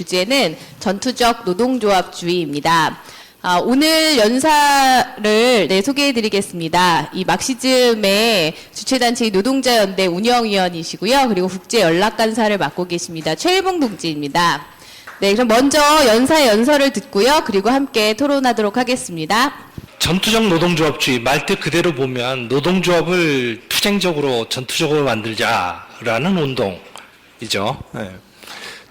주제는 전투적 노동조합주의입니다. 오늘 연사를 소개해드리겠습니다. 이 막시즘의 주최단체인 노동자연대 운영위원이시고요. 그리고 국제연락간사를 맡고 계십니다. 최일봉 동지입니다. 네, 그럼 먼저 연사의 연설을 듣고요. 그리고 함께 토론하도록 하겠습니다. 전투적 노동조합주의 말뜻 그대로 보면 노동조합을 투쟁적으로 전투적으로 만들자라는 운동이죠. 네.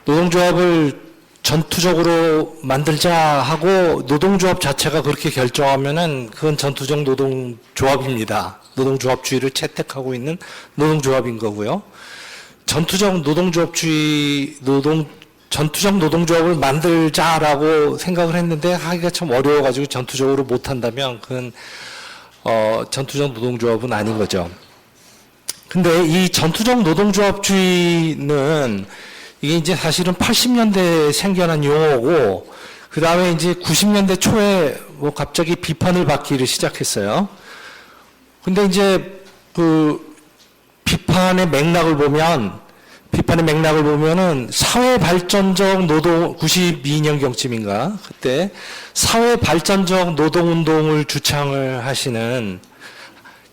노동조합을 전투적으로 만들자 하고 노동조합 자체가 그렇게 결정하면은 그건 전투적 노동조합입니다. 노동조합주의를 채택하고 있는 노동조합인 거고요. 전투적 노동조합을 만들자라고 생각을 했는데 하기가 참 어려워가지고 전투적으로 못한다면 그건 전투적 노동조합은 아닌 거죠. 근데 이 전투적 노동조합주의는 이게 이제 사실은 80년대에 생겨난 용어고, 그 다음에 이제 90년대 초에 뭐 갑자기 비판을 받기를 시작했어요. 근데 이제 그 비판의 맥락을 보면은 사회발전적 노동, 92년경쯤인가, 그때 사회발전적 노동운동을 주창을 하시는,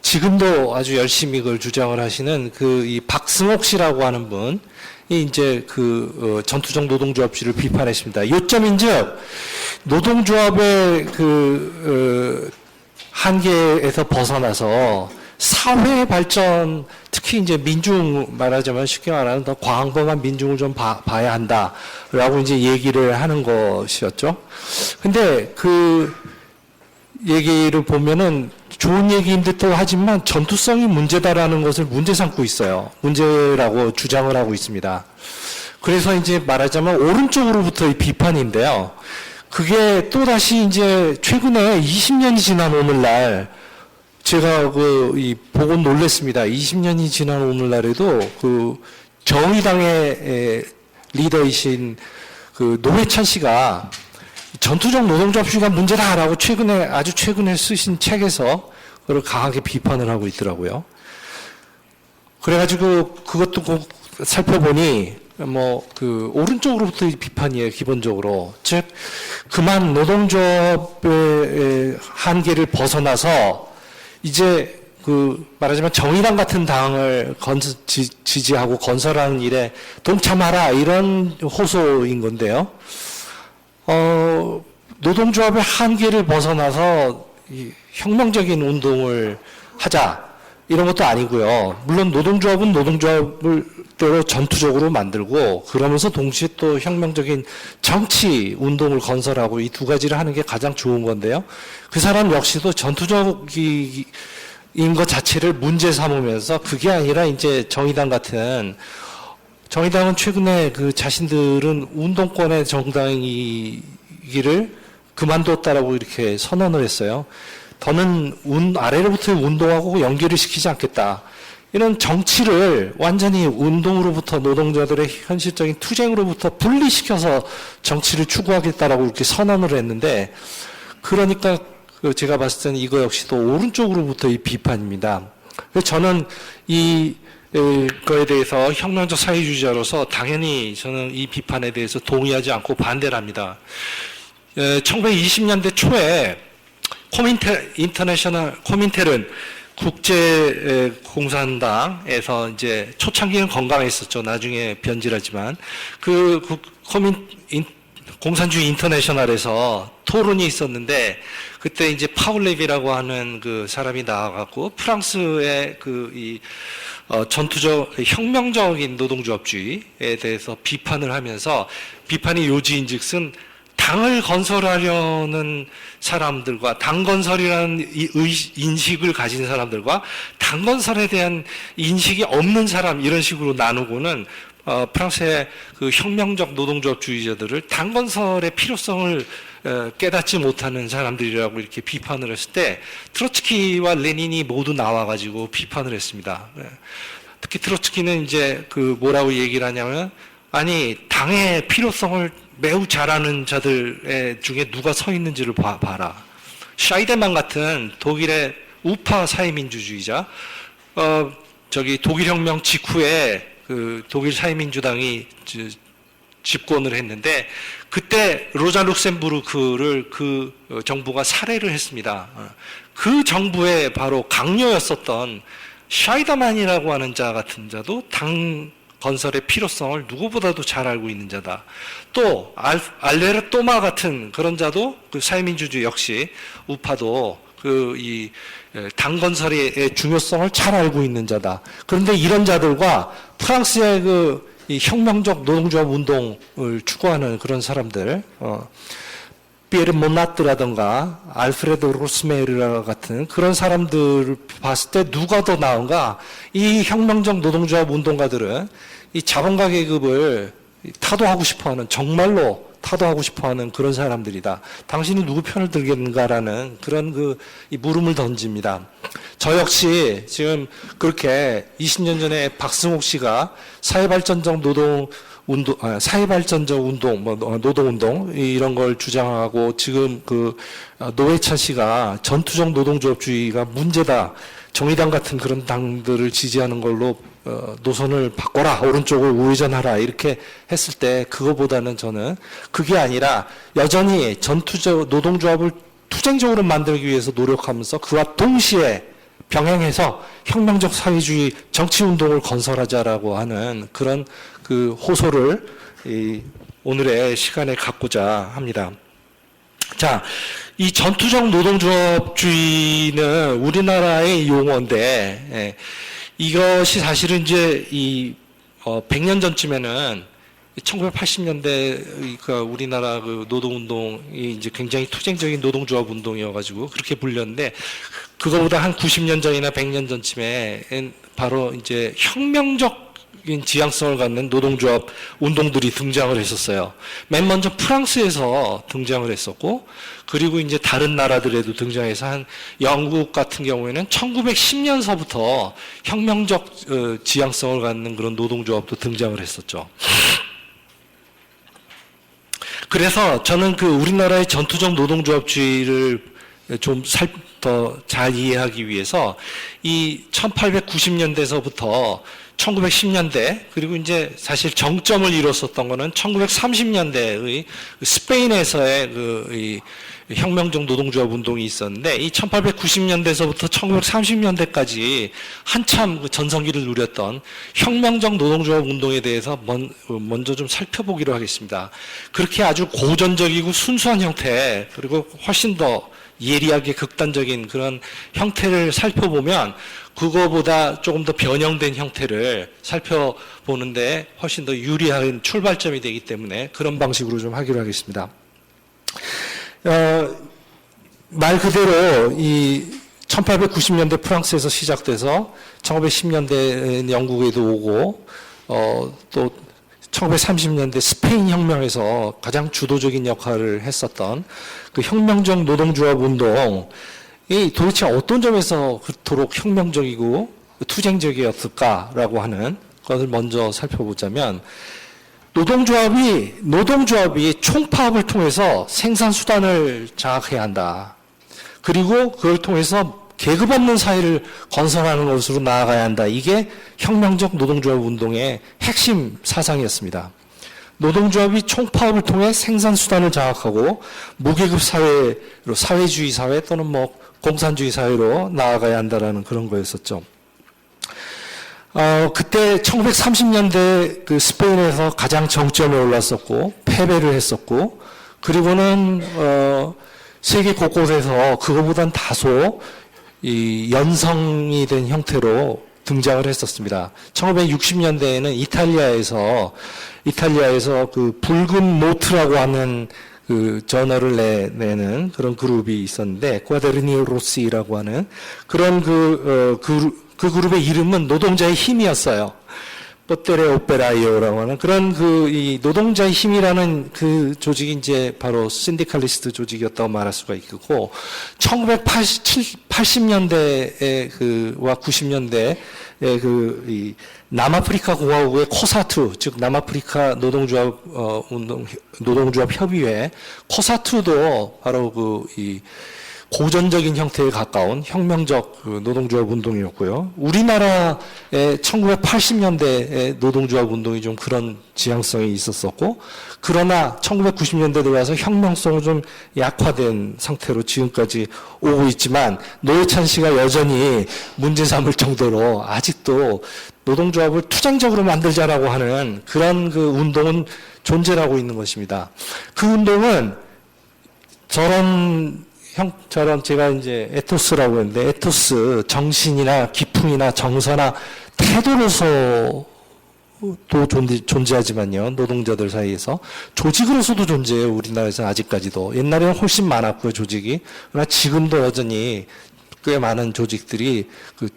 지금도 아주 열심히 그걸 주장을 하시는 이 박승옥 씨라고 하는 분이 이제 전투적 노동조합주의를 비판했습니다. 요점인즉 노동조합의 한계에서 벗어나서 사회 발전, 특히 이제 민중 말하자면 쉽게 말하면 더 광범한 민중을 좀 봐야 한다라고 이제 얘기를 하는 것이었죠. 근데 그 얘기를 보면은 좋은 얘기인 듯도 하지만 전투성이 문제다라는 것을 문제 삼고 있어요. 문제라고 주장을 하고 있습니다. 그래서 이제 말하자면 오른쪽으로부터의 비판인데요. 그게 또다시 이제 최근에 20년이 지난 오늘날 제가 보고 놀랐습니다. 20년이 지난 오늘날에도 정의당의 리더이신 노회찬 씨가 전투적 노동조합주의가 문제다라고 아주 최근에 쓰신 책에서 그걸 강하게 비판을 하고 있더라고요. 그래가지고 그것도 꼭 살펴보니 오른쪽으로부터 비판이에요, 기본적으로. 즉, 그만 노동조합의 한계를 벗어나서 이제 말하자면 정의당 같은 당을 지지하고 건설하는 일에 동참하라, 이런 호소인 건데요. 노동조합의 한계를 벗어나서 혁명적인 운동을 하자, 이런 것도 아니고요. 물론 노동조합은 노동조합을 또 전투적으로 만들고, 그러면서 동시에 또 혁명적인 정치 운동을 건설하고, 이 두 가지를 하는 게 가장 좋은 건데요. 그 사람 역시도 전투적인 것 자체를 문제 삼으면서, 그게 아니라 이제 정의당은 최근에 자신들은 운동권의 정당이기를 그만뒀다라고 이렇게 선언을 했어요. 더는 아래로부터 운동하고 연계를 시키지 않겠다. 이런 정치를 완전히 운동으로부터, 노동자들의 현실적인 투쟁으로부터 분리시켜서 정치를 추구하겠다라고 이렇게 선언을 했는데, 그러니까 제가 봤을 때는 이거 역시도 오른쪽으로부터의 비판입니다. 그래서 저는 거에 대해서 혁명적 사회주의자로서 당연히 저는 이 비판에 대해서 동의하지 않고 반대를 합니다. 1920년대 초에 코민테른 국제공산당에서 이제 초창기는 건강했었죠. 나중에 변질하지만 공산주의 인터내셔널에서 토론이 있었는데, 그때 이제 파울레비라고 하는 사람이 나와갖고 프랑스의 전투적 혁명적인 노동조합주의에 대해서 비판을 하면서, 비판의 요지인즉슨 당을 건설하려는 사람들과 당 건설이라는 인식을 가진 사람들과 당 건설에 대한 인식이 없는 사람, 이런 식으로 나누고는 프랑스의 혁명적 노동조합주의자들을 당 건설의 필요성을 깨닫지 못하는 사람들이라고 이렇게 비판을 했을 때, 트로츠키와 레닌이 모두 나와가지고 비판을 했습니다. 특히 트로츠키는 이제 뭐라고 얘기를 하냐면, 아니, 당의 필요성을 매우 잘 아는 자들 중에 누가 서 있는지를 봐라. 샤이데만 같은 독일의 우파 사회민주주의자, 독일 혁명 직후에 독일 사회민주당이 집권을 했는데 그때 로자 룩셈부르크를 그 정부가 살해를 했습니다. 그 정부의 바로 강요였었던 샤이더만이라고 하는 자 같은 자도 당 건설의 필요성을 누구보다도 잘 알고 있는 자다. 또 알레르 또마 같은 그런 자도 그 사회민주주의 역시 우파도 그 이 당 건설의 중요성을 잘 알고 있는 자다. 그런데 이런 자들과 프랑스의 이 혁명적 노동조합 운동을 추구하는 그런 사람들, 피에르 몬나트라든가 알프레도 로스메르 같은 그런 사람들을 봤을 때 누가 더 나은가? 이 혁명적 노동조합 운동가들은 이 자본가 계급을 타도하고 싶어하는, 정말로 타도하고 싶어하는 그런 사람들이다. 당신이 누구 편을 들겠는가라는 그런 이 물음을 던집니다. 저 역시 지금 그렇게 20년 전에 박승옥 씨가 사회발전적 노동운동, 이런 걸 주장하고 지금 노회찬 씨가 전투적 노동조합주의가 문제다. 정의당 같은 그런 당들을 지지하는 걸로 노선을 바꿔라, 오른쪽을 우회전하라 이렇게 했을 때 그거보다는 저는 그게 아니라 여전히 전투적 노동조합을 투쟁적으로 만들기 위해서 노력하면서 그와 동시에 병행해서 혁명적 사회주의 정치운동을 건설하자라고 하는 그런 호소를 오늘의 시간에 갖고자 합니다. 자, 이 전투적 노동조합주의는 우리나라의 용어인데, 이것이 사실은 이제 100년 전쯤에는 1980년대 우리나라 노동운동이 이제 굉장히 투쟁적인 노동조합 운동이어가지고 그렇게 불렸는데, 그거보다 한 90년 전이나 100년 전쯤에 바로 이제 혁명적 지향성을 갖는 노동조합 운동들이 등장을 했었어요. 맨 먼저 프랑스에서 등장을 했었고, 그리고 이제 다른 나라들에도 등장해서 한 영국 같은 경우에는 1910년서부터 혁명적 지향성을 갖는 그런 노동조합도 등장을 했었죠. 그래서 저는 우리나라의 전투적 노동조합주의를 좀 더 잘 이해하기 위해서 이 1890년대서부터 1910년대, 그리고 이제 사실 정점을 이뤘었던 거는 1930년대의 스페인에서의 이 혁명적 노동조합 운동이 있었는데, 이 1890년대에서부터 1930년대까지 한참 전성기를 누렸던 혁명적 노동조합 운동에 대해서 먼저 좀 살펴보기로 하겠습니다. 그렇게 아주 고전적이고 순수한 형태, 그리고 훨씬 더 예리하게 극단적인 그런 형태를 살펴보면 그거보다 조금 더 변형된 형태를 살펴보는데 훨씬 더 유리한 출발점이 되기 때문에 그런 방식으로 좀 하기로 하겠습니다. 말 그대로 이 1890년대 프랑스에서 시작돼서 1910년대 영국에도 오고, 또 1930년대 스페인 혁명에서 가장 주도적인 역할을 했었던 그 혁명적 노동조합 운동이 도대체 어떤 점에서 그토록 혁명적이고 투쟁적이었을까라고 하는 것을 먼저 살펴보자면, 노동조합이 총파업을 통해서 생산 수단을 장악해야 한다. 그리고 그걸 통해서 계급 없는 사회를 건설하는 것으로 나아가야 한다. 이게 혁명적 노동조합 운동의 핵심 사상이었습니다. 노동조합이 총파업을 통해 생산 수단을 장악하고 무계급 사회로, 사회주의 사회 또는 공산주의 사회로 나아가야 한다라는 그런 거였었죠. 그때 1930년대 스페인에서 가장 정점에 올랐었고 패배를 했었고, 그리고는 세계 곳곳에서 그거보단 다소 이 연성이 된 형태로 등장을 했었습니다. 1960년대에는 이탈리아에서 붉은 노트라고 하는 저널을 내는 그런 그룹이 있었는데, 과데르니오 로시라고 하는 그런 그 그룹의 이름은 노동자의 힘이었어요. 뽀테레 오페라이오라고 하는 그런 이 노동자의 힘이라는 그 조직이 이제 바로 신디칼리스트 조직이었다고 말할 수가 있고, 1980년대에 와 90년대에 이 남아프리카 공화국의 코사투, 즉 남아프리카 노동조합 협의회 코사투도 바로 이 고전적인 형태에 가까운 혁명적 그 노동조합 운동이었고요. 우리나라의 1980년대의 노동조합 운동이 좀 그런 지향성이 있었었고, 그러나 1990년대 들어와서 혁명성은 좀 약화된 상태로 지금까지 오고 있지만, 노회찬 씨가 여전히 문제 삼을 정도로 아직도 노동조합을 투쟁적으로 만들자라고 하는 그런 그 운동은 존재하고 있는 것입니다. 그 운동은 저런 제가 이제 에토스라고 했는데, 에토스, 정신이나 기풍이나 정서나 태도로서도 존재하지만요, 노동자들 사이에서. 조직으로서도 존재해요, 우리나라에서 아직까지도. 옛날에는 훨씬 많았고요, 조직이. 그러나 지금도 여전히 꽤 많은 조직들이 그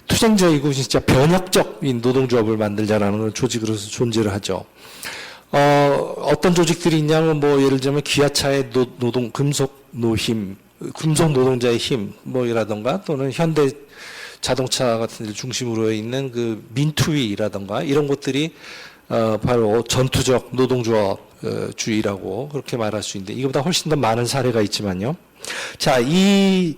투쟁적이고 진짜 변혁적인 노동조합을 만들자라는 걸 조직으로서 존재를 하죠. 어떤 조직들이 있냐면, 뭐, 예를 들면, 기아차의 금속 노동자의 힘, 이라던가, 또는 현대 자동차 같은 데 중심으로 있는 그 민투위라던가, 이런 것들이, 바로 전투적 노동조합주의라고 그렇게 말할 수 있는데, 이거보다 훨씬 더 많은 사례가 있지만요. 자, 이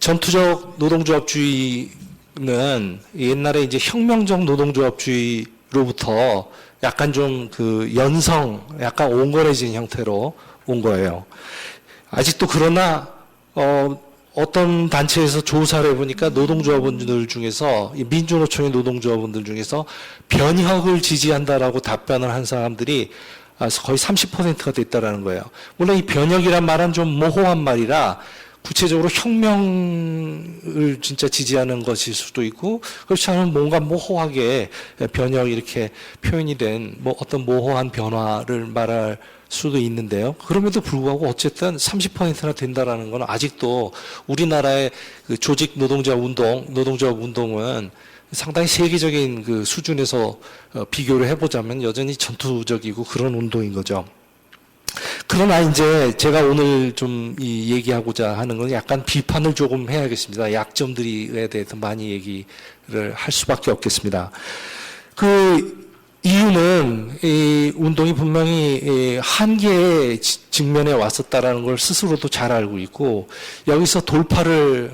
전투적 노동조합주의는 옛날에 이제 혁명적 노동조합주의로부터 약간 좀 그 약간 온건해진 형태로 온 거예요. 아직도 그러나, 어떤 단체에서 조사를 해보니까 노동조합원들 중에서, 민주노총의 노동조합원들 중에서 변혁을 지지한다라고 답변을 한 사람들이 거의 30%가 됐다라는 거예요. 물론 이 변혁이란 말은 좀 모호한 말이라 구체적으로 혁명을 진짜 지지하는 것일 수도 있고, 그렇지 않으면 뭔가 모호하게 변혁 이렇게 표현이 된 어떤 모호한 변화를 말할 수도 있는데요. 그럼에도 불구하고 어쨌든 30%나 된다라는 건 아직도 우리나라의 그 조직 노동조합 운동은 상당히 세계적인 그 수준에서 비교를 해보자면 여전히 전투적이고 그런 운동인 거죠. 그러나 이제 제가 오늘 좀 얘기하고자 하는 건 약간 비판을 조금 해야겠습니다. 약점들에 대해서 많이 얘기를 할 수밖에 없겠습니다. 그 이유는 이 운동이 분명히 한계에 직면해 왔었다라는 걸 스스로도 잘 알고 있고, 여기서 돌파를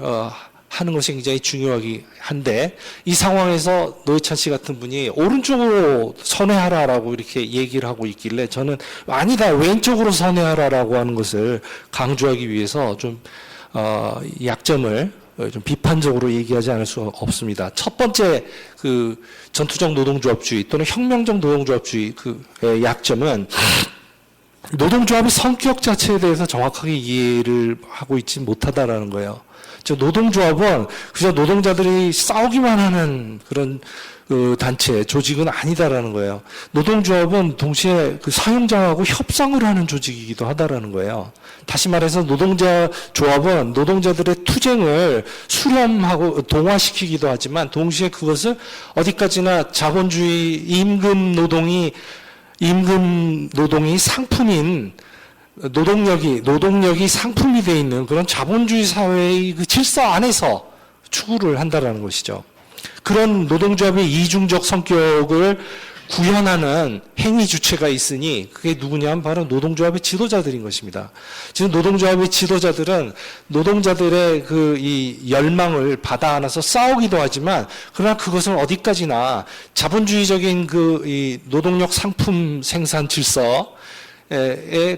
하는 것이 굉장히 중요하긴 한데, 이 상황에서 노회찬 씨 같은 분이 오른쪽으로 선회하라라고 이렇게 얘기를 하고 있길래, 저는 아니다, 왼쪽으로 선회하라라고 하는 것을 강조하기 위해서 좀 약점을 좀 비판적으로 얘기하지 않을 수 없습니다. 첫 번째 그 전투적 노동조합주의 또는 혁명적 노동조합주의 그 약점은 노동조합의 성격 자체에 대해서 정확하게 이해를 하고 있지 못하다라는 거예요. 즉 노동조합은 그저 노동자들이 싸우기만 하는 그런 단체, 조직은 아니다라는 거예요. 노동조합은 동시에 그 사용장하고 협상을 하는 조직이기도 하다라는 거예요. 다시 말해서 노동자 조합은 노동자들의 투쟁을 수렴하고 동화시키기도 하지만, 동시에 그것을 어디까지나 자본주의 임금 노동이 상품인 노동력이 상품이 되어 있는 그런 자본주의 사회의 그 질서 안에서 추구를 한다라는 것이죠. 그런 노동조합의 이중적 성격을 구현하는 행위 주체가 있으니 그게 누구냐면 바로 노동조합의 지도자들인 것입니다. 지금 노동조합의 지도자들은 노동자들의 이 열망을 받아 안아서 싸우기도 하지만, 그러나 그것은 어디까지나 자본주의적인 이 노동력 상품 생산 질서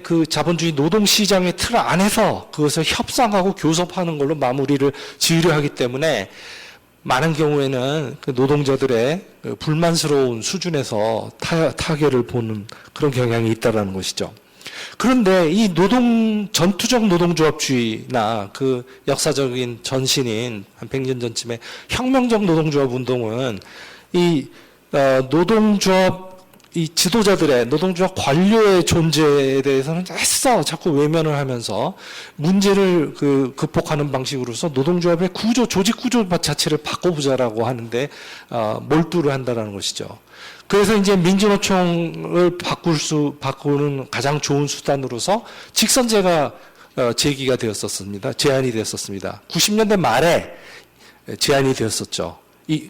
그 자본주의 노동시장의 틀 안에서 그것을 협상하고 교섭하는 걸로 마무리를 지으려 하기 때문에 많은 경우에는 그 노동자들의 불만스러운 수준에서 타결을 보는 그런 경향이 있다는 것이죠. 그런데 이 전투적 노동조합주의나 그 역사적인 전신인 한 100년 전쯤에 혁명적 노동조합 운동은 이 지도자들의 노동조합 관료의 존재에 대해서는 애써 자꾸 외면을 하면서 문제를 극복하는 방식으로서 노동조합의 조직 구조 자체를 바꿔보자라고 하는데 몰두를 한다는 것이죠. 그래서 이제 민주노총을 바꾸는 가장 좋은 수단으로서 직선제가 제안이 되었었습니다. 90년대 말에 제안이 되었었죠.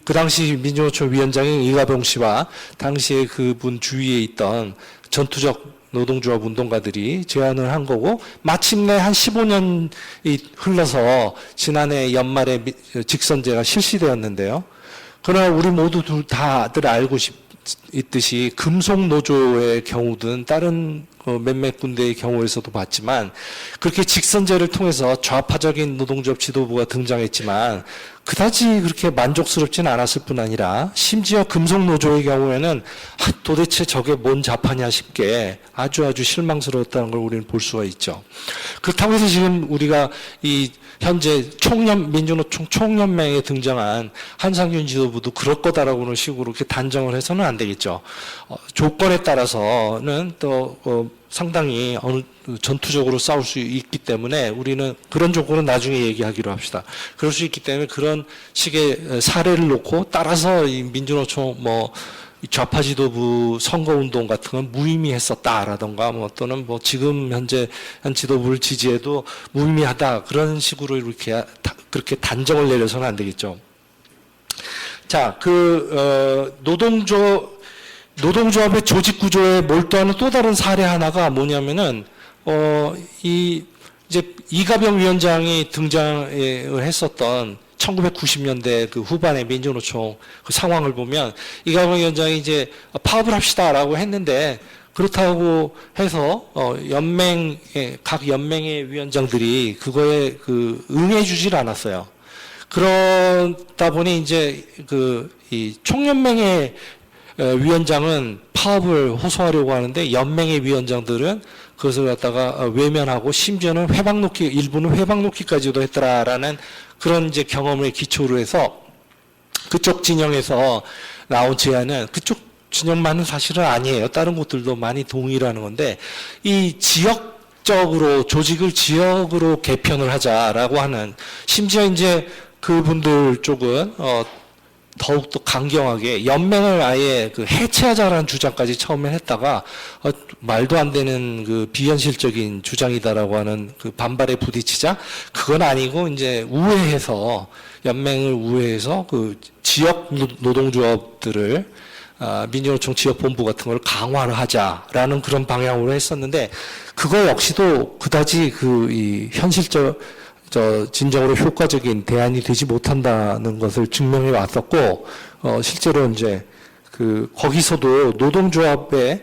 그 당시 민주노총 위원장인 이가병 씨와 당시에 그분 주위에 있던 전투적 노동조합 운동가들이 제안을 한 거고, 마침내 한 15년이 흘러서 지난해 연말에 직선제가 실시되었는데요. 그러나 우리 모두 다들 알고 있듯이 금속노조의 경우든 다른 몇몇 군데의 경우에서도 봤지만, 그렇게 직선제를 통해서 좌파적인 노동조합 지도부가 등장했지만 그다지 그렇게 만족스럽진 않았을 뿐 아니라, 심지어 금속노조의 경우에는 도대체 저게 뭔 좌파냐 싶게 아주 실망스러웠다는 걸 우리는 볼 수가 있죠. 그렇다고 해서 지금 우리가 이 현재 민주노총 총연맹에 등장한 한상균 지도부도 그럴 거다라고는 식으로 이렇게 단정을 해서는 안 되겠죠. 조건에 따라서는 또 상당히 전투적으로 싸울 수 있기 때문에 우리는 그런 조건은 나중에 얘기하기로 합시다. 그럴 수 있기 때문에 그런 식의 사례를 놓고, 따라서 이 민주노총 좌파 지도부 선거운동 같은 건 무의미했었다라던가, 또는 지금 현재 한 지도부를 지지해도 무의미하다, 그런 식으로 이렇게 그렇게 단정을 내려서는 안 되겠죠. 자, 노동조합의 조직 구조에 몰두하는 또 다른 사례 하나가 뭐냐면은, 이제 이가병 위원장이 등장을 했었던 1990년대 그 후반의 민주노총 그 상황을 보면, 이가병 위원장이 이제 파업을 합시다라고 했는데, 그렇다고 해서 각 연맹의 위원장들이 그거에 응해주질 않았어요. 그러다 보니 이제 이 총연맹의 위원장은 파업을 호소하려고 하는데, 연맹의 위원장들은 그것을 갖다가 외면하고, 심지어는 일부는 회방 놓기까지도 했더라라는 그런 이제 경험을 기초로 해서, 그쪽 진영에서 나온 제안은, 그쪽 진영만은 사실은 아니에요. 다른 곳들도 많이 동의를 하는 건데, 이 조직을 지역으로 개편을 하자라고 하는, 심지어 이제 그분들 쪽은 더욱더 강경하게 연맹을 아예 해체하자라는 주장까지 처음에 했다가, 말도 안 되는 비현실적인 주장이다라고 하는 반발에 부딪히자, 그건 아니고 이제 연맹을 우회해서 지역 노동조합들을, 민주노총 지역본부 같은 걸 강화를 하자라는 그런 방향으로 했었는데, 그거 역시도 그다지 이 진정으로 효과적인 대안이 되지 못한다는 것을 증명해 왔었고, 실제로 이제 거기서도 노동조합의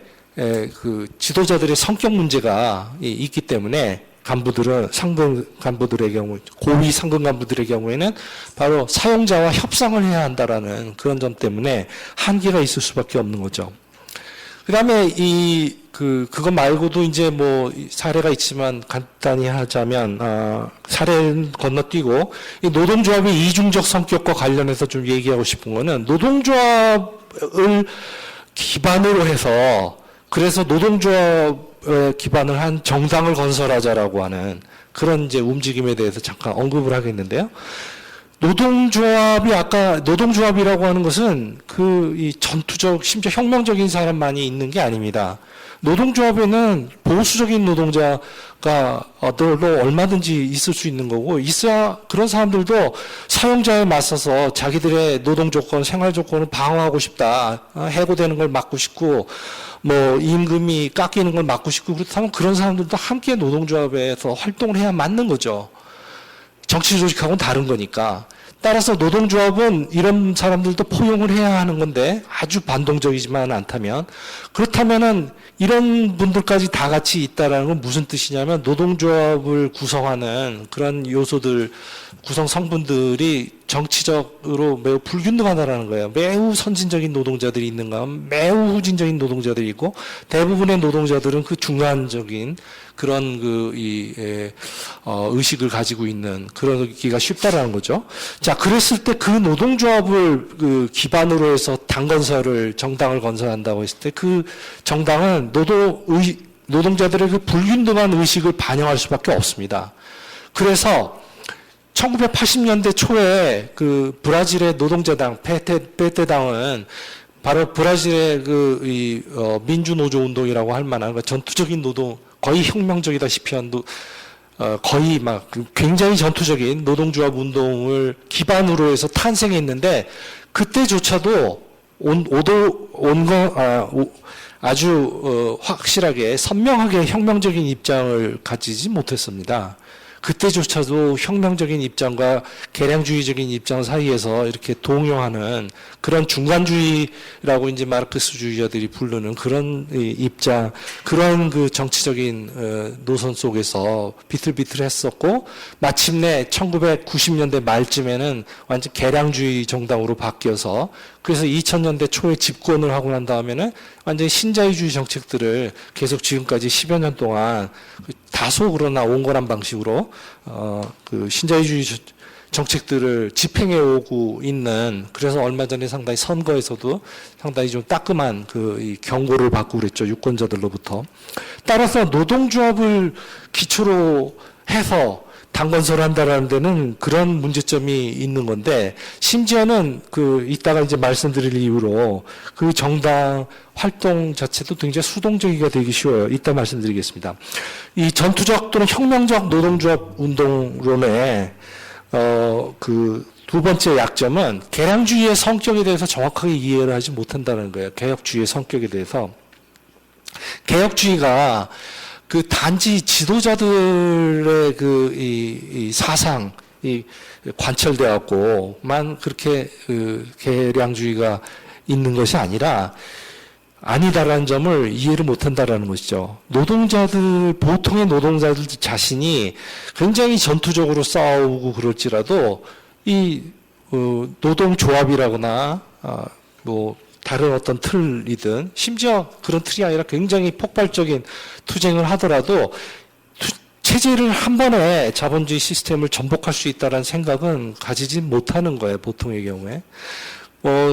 지도자들의 성격 문제가 있기 때문에, 상근 간부들의 경우, 고위 상근 간부들의 경우에는 바로 사용자와 협상을 해야 한다라는 그런 점 때문에 한계가 있을 수밖에 없는 거죠. 그다음에 그거 말고도 이제 사례가 있지만 간단히 하자면, 사례는 건너뛰고, 이 노동조합의 이중적 성격과 관련해서 좀 얘기하고 싶은 거는, 노동조합을 기반으로 해서, 그래서 노동조합에 기반을 한 정당을 건설하자라고 하는 그런 이제 움직임에 대해서 잠깐 언급을 하겠는데요. 노동조합이라고 하는 것은 이 전투적, 심지어 혁명적인 사람만이 있는 게 아닙니다. 노동조합에는 보수적인 노동자가 얼마든지 있을 수 있는 거고, 있어야 그런 사람들도 사용자에 맞서서 자기들의 노동 조건, 생활 조건을 방어하고 싶다, 해고되는 걸 막고 싶고, 임금이 깎이는 걸 막고 싶고, 그렇다면 그런 사람들도 함께 노동조합에서 활동을 해야 맞는 거죠. 정치 조직하고는 다른 거니까. 따라서 노동조합은 이런 사람들도 포용을 해야 하는 건데, 아주 반동적이지만 않다면, 그렇다면은 이런 분들까지 다 같이 있다라는 건 무슨 뜻이냐면, 노동조합을 구성하는 그런 요소들, 구성 성분들이 정치적으로 매우 불균등하다라는 거예요. 매우 선진적인 노동자들이 있는가, 매우 후진적인 노동자들이 있고, 대부분의 노동자들은 그 중간적인 그런 의식을 가지고 있는, 그러기가 쉽다라는 거죠. 자, 그랬을 때 그 노동조합을 기반으로 해서 정당을 건설한다고 했을 때, 그 정당은 노동자들의 그 불균등한 의식을 반영할 수밖에 없습니다. 그래서 1980년대 초에 브라질의 노동자당, 페테당은 바로 브라질의 민주노조 운동이라고 할 만한 전투적인 노동, 거의 혁명적이다시피 한 거의 굉장히 전투적인 노동조합 운동을 기반으로 해서 탄생했는데, 그때조차도 아주 확실하게 선명하게 혁명적인 입장을 가지지 못했습니다. 그때조차도 혁명적인 입장과 개량주의적인 입장 사이에서 이렇게 동요하는 그런 중간주의라고 이제 마르크스주의자들이 부르는 그런 입장, 그런 그 정치적인 노선 속에서 비틀비틀했었고, 마침내 1990년대 말쯤에는 완전 개량주의 정당으로 바뀌어서, 그래서 2000년대 초에 집권을 하고 난 다음에는 완전히 신자유주의 정책들을 계속 지금까지 10여 년 동안 다소 그러나 온건한 방식으로 그 신자유주의 정책들을 집행해 오고 있는, 그래서 얼마 전에 상당히 선거에서도 상당히 좀 따끔한 이 경고를 받고 그랬죠, 유권자들로부터. 따라서 노동조합을 기초로 해서 당건설을 한다라는 데는 그런 문제점이 있는 건데, 심지어는 이따가 이제 말씀드릴 이유로 그 정당 활동 자체도 굉장히 수동적이가 되기 쉬워요. 이따 말씀드리겠습니다. 이 전투적 또는 혁명적 노동조합 운동론의 두 번째 약점은 개량주의의 성격에 대해서 정확하게 이해를 하지 못한다는 거예요. 개혁주의의 성격에 대해서. 개혁주의가 단지 지도자들의 이 사상, 관철돼 갖고만 그렇게 개량주의가 있는 것이 아니다라는 점을 이해를 못한다라는 것이죠. 보통의 노동자들 자신이 굉장히 전투적으로 싸우고 그럴지라도 이 노동조합이라거나 다른 어떤 틀이든, 심지어 그런 틀이 아니라 굉장히 폭발적인 투쟁을 하더라도 체제를 한 번에 자본주의 시스템을 전복할 수 있다는 생각은 가지지 못하는 거예요, 보통의 경우에.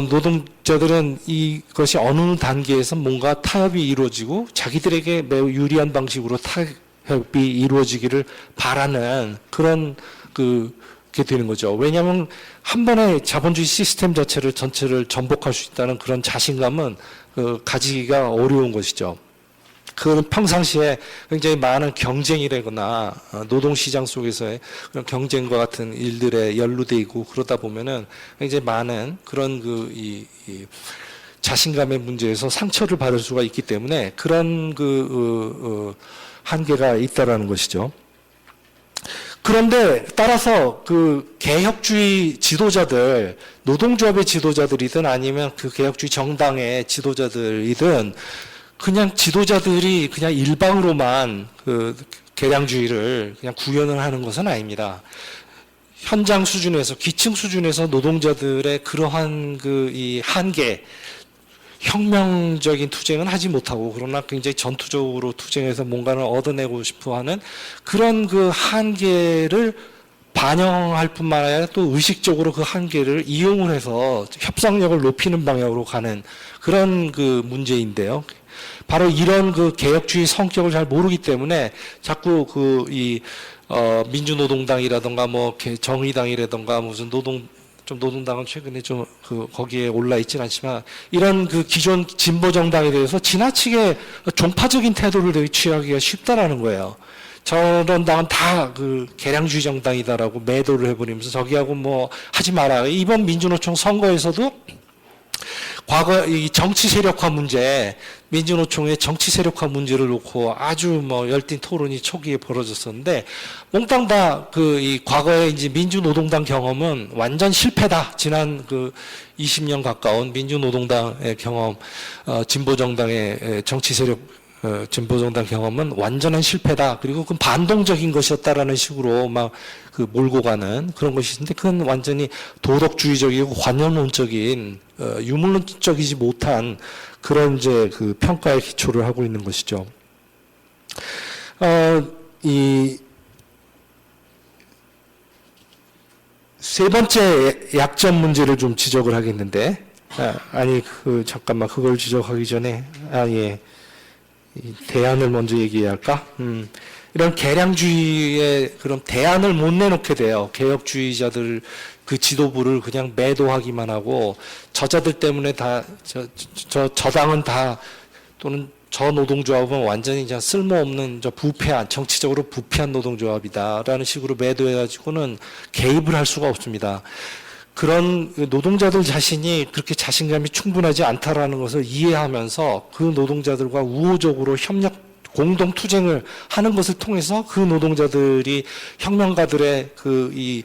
노동자들은 이것이 어느 단계에서 뭔가 타협이 이루어지고 자기들에게 매우 유리한 방식으로 타협이 이루어지기를 바라는 그런 게 되는 거죠. 왜냐하면 한 번에 자본주의 시스템 전체를 전복할 수 있다는 그런 자신감은 가지기가 어려운 것이죠. 그건 평상시에 굉장히 많은 경쟁이라거나 노동시장 속에서의 그런 경쟁과 같은 일들에 연루돼 있고, 그러다 보면은 굉장히 많은 그런 자신감의 문제에서 상처를 받을 수가 있기 때문에 그런 한계가 있다라는 것이죠. 그런데 따라서 개혁주의 지도자들, 노동조합의 지도자들이든 아니면 개혁주의 정당의 지도자들이든 그냥 지도자들이 그냥 일방으로만 개량주의를 그냥 구현을 하는 것은 아닙니다. 현장 수준에서, 기층 수준에서 노동자들의 그러한 이 한계, 혁명적인 투쟁은 하지 못하고, 그러나 굉장히 전투적으로 투쟁해서 뭔가를 얻어내고 싶어 하는 그런 한계를 반영할 뿐만 아니라 또 의식적으로 그 한계를 이용을 해서 협상력을 높이는 방향으로 가는 그런 문제인데요. 바로 이런 개혁주의 성격을 잘 모르기 때문에 자꾸 민주노동당이라든가 정의당이라든가 무슨 노동당은 최근에 거기에 올라 있진 않지만, 이런 기존 진보 정당에 대해서 지나치게 종파적인 태도를 되게 취하기가 쉽다라는 거예요. 저런 당은 다 개량주의 정당이다라고 매도를 해버리면서 저기하고 하지 마라. 이번 민주노총 선거에서도 과거 이 정치 세력화 문제, 민주노총의 정치 세력화 문제를 놓고 아주 열띤 토론이 초기에 벌어졌었는데, 몽땅 다 이 과거의 이제 민주노동당 경험은 완전 실패다. 지난 20년 가까운 민주노동당의 경험, 진보정당의 정치 세력, 진보정당 경험은 완전한 실패다. 그리고 그건 반동적인 것이었다라는 식으로 몰고 가는 그런 것인데, 그건 완전히 도덕주의적이고 관념론적인, 유물론적이지 못한 그런 이제 평가에 기초를 하고 있는 것이죠. 이 세 번째 약점 문제를 좀 지적을 하겠는데, 잠깐만, 그걸 지적하기 전에, 이 대안을 먼저 얘기해야 할까? 이런 개량주의의 그런 대안을 못 내놓게 돼요. 개혁주의자들 지도부를 그냥 매도하기만 하고, 저자들 때문에 저당은 또는 저 노동조합은 완전히 그냥 쓸모없는 정치적으로 부패한 노동조합이다라는 식으로 매도해가지고는 개입을 할 수가 없습니다. 그런 노동자들 자신이 그렇게 자신감이 충분하지 않다라는 것을 이해하면서 그 노동자들과 우호적으로 공동 투쟁을 하는 것을 통해서 그 노동자들이 혁명가들의 이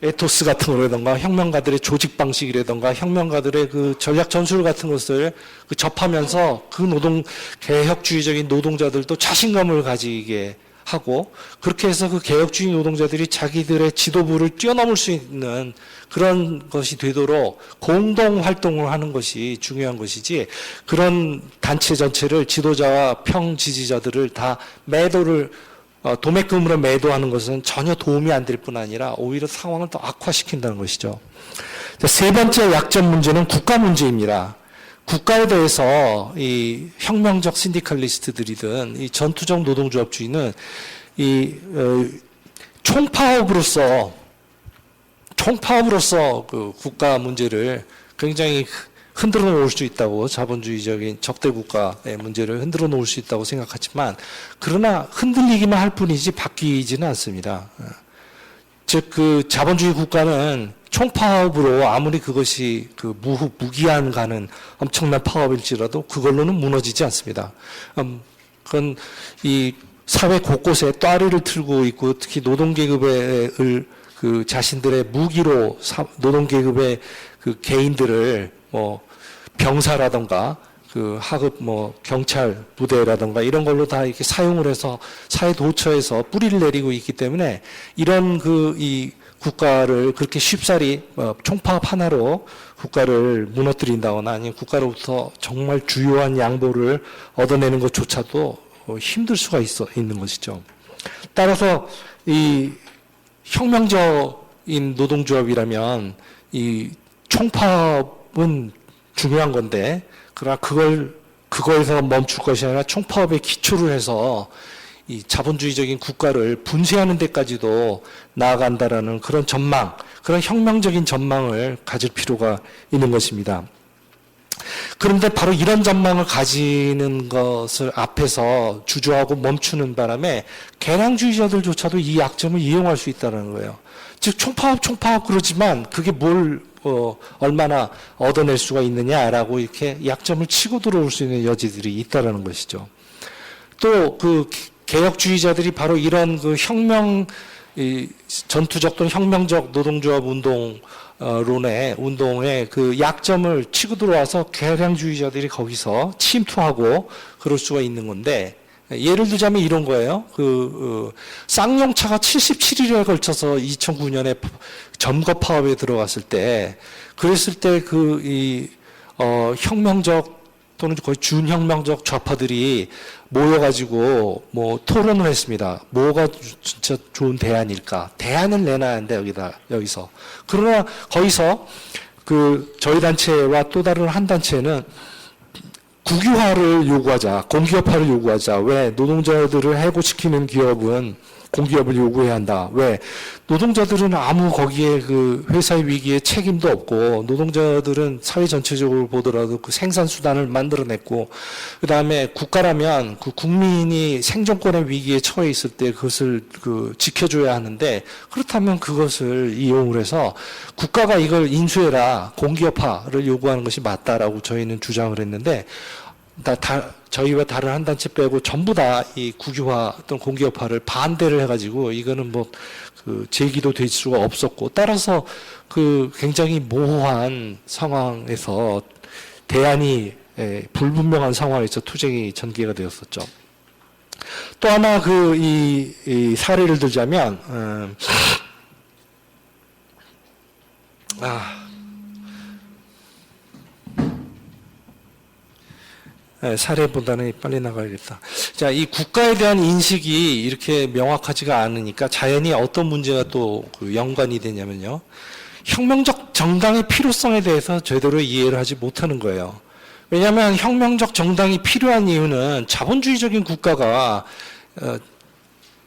에토스 같은 거라든가 혁명가들의 조직 방식이라든가 혁명가들의 그 전략 전술 같은 것을 접하면서 그 개혁주의적인 노동자들도 자신감을 가지게 하고, 그렇게 해서 그 개혁주의 노동자들이 자기들의 지도부를 뛰어넘을 수 있는 그런 것이 되도록 공동 활동을 하는 것이 중요한 것이지, 그런 단체 전체를 지도자와 평지지자들을 다 도매금으로 매도하는 것은 전혀 도움이 안 될 뿐 아니라 오히려 상황을 더 악화시킨다는 것이죠. 세 번째 약점 문제는 국가 문제입니다. 국가에 대해서 이 혁명적 신디칼리스트들이든 이 전투적 노동조합주의는 총파업으로서 그 국가 문제를 굉장히 흔들어 놓을 수 있다고, 자본주의적인 적대 국가의 문제를 흔들어 놓을 수 있다고 생각하지만, 그러나 흔들리기만 할 뿐이지 바뀌지는 않습니다. 즉, 그 자본주의 국가는 총파업으로 아무리 그것이 무기한 가는 엄청난 파업일지라도 그걸로는 무너지지 않습니다. 그건 이 사회 곳곳에 또아리를 틀고 있고, 특히 노동계급의 자신들의 무기로 노동계급의 그 개인들을 병사라던가 하급 경찰 부대라던가 이런 걸로 다 이렇게 사용을 해서 사회 도처에서 뿌리를 내리고 있기 때문에, 이런 이 국가를 그렇게 쉽사리 총파업 하나로 국가를 무너뜨린다거나 아니면 국가로부터 정말 주요한 양보를 얻어내는 것조차도 힘들 수가 있는 것이죠. 따라서 이 혁명적인 노동조합이라면 이 총파업은 중요한 건데, 그러나 그거에서 멈출 것이 아니라 총파업에 기초를 해서 이 자본주의적인 국가를 분쇄하는 데까지도 나아간다라는 그런 전망, 그런 혁명적인 전망을 가질 필요가 있는 것입니다. 그런데 바로 이런 전망을 가지는 것을 앞에서 주저하고 멈추는 바람에 개량주의자들조차도 이 약점을 이용할 수 있다는 거예요. 즉 총파업 그러지만 그게 얼마나 얻어낼 수가 있느냐라고 이렇게 약점을 치고 들어올 수 있는 여지들이 있다라는 것이죠. 또 그 개혁주의자들이 바로 이런 그 전투적 또는 혁명적 노동조합 운동의 그 약점을 치고 들어와서 개량주의자들이 거기서 침투하고 그럴 수가 있는 건데, 예를 들자면 이런 거예요. 쌍용차가 77일에 걸쳐서 2009년에 점거 파업에 들어갔을 때, 그랬을 때 혁명적 또는 거의 준혁명적 좌파들이 모여가지고 토론을 했습니다. 뭐가 진짜 좋은 대안일까? 대안을 내놔야 하는데 여기서. 그러나 거기서 저희 단체와 또 다른 한 단체는 국유화를 요구하자, 공기업화를 요구하자. 왜? 노동자들을 해고시키는 기업은 공기업을 요구해야 한다. 왜? 노동자들은 아무 거기에 회사의 위기에 책임도 없고, 노동자들은 사회 전체적으로 보더라도 생산 수단을 만들어냈고, 그 다음에 국가라면 국민이 생존권의 위기에 처해 있을 때 그것을 지켜줘야 하는데, 그렇다면 그것을 이용을 해서 국가가 이걸 인수해라, 공기업화를 요구하는 것이 맞다라고 저희는 주장을 했는데, 저희와 다른 한 단체 빼고 전부 다 이 국유화 또는 공기업화를 반대를 해가지고, 이거는 제기도 될 수가 없었고, 따라서 굉장히 모호한 상황에서 대안이 불분명한 상황에서 투쟁이 전개가 되었었죠. 또 하나 이 사례를 들자면, 사례보다는 빨리 나가야겠다. 자, 이 국가에 대한 인식이 이렇게 명확하지가 않으니까 자연히 어떤 문제가 또 연관이 되냐면요. 혁명적 정당의 필요성에 대해서 제대로 이해를 하지 못하는 거예요. 왜냐하면 혁명적 정당이 필요한 이유는 자본주의적인 국가가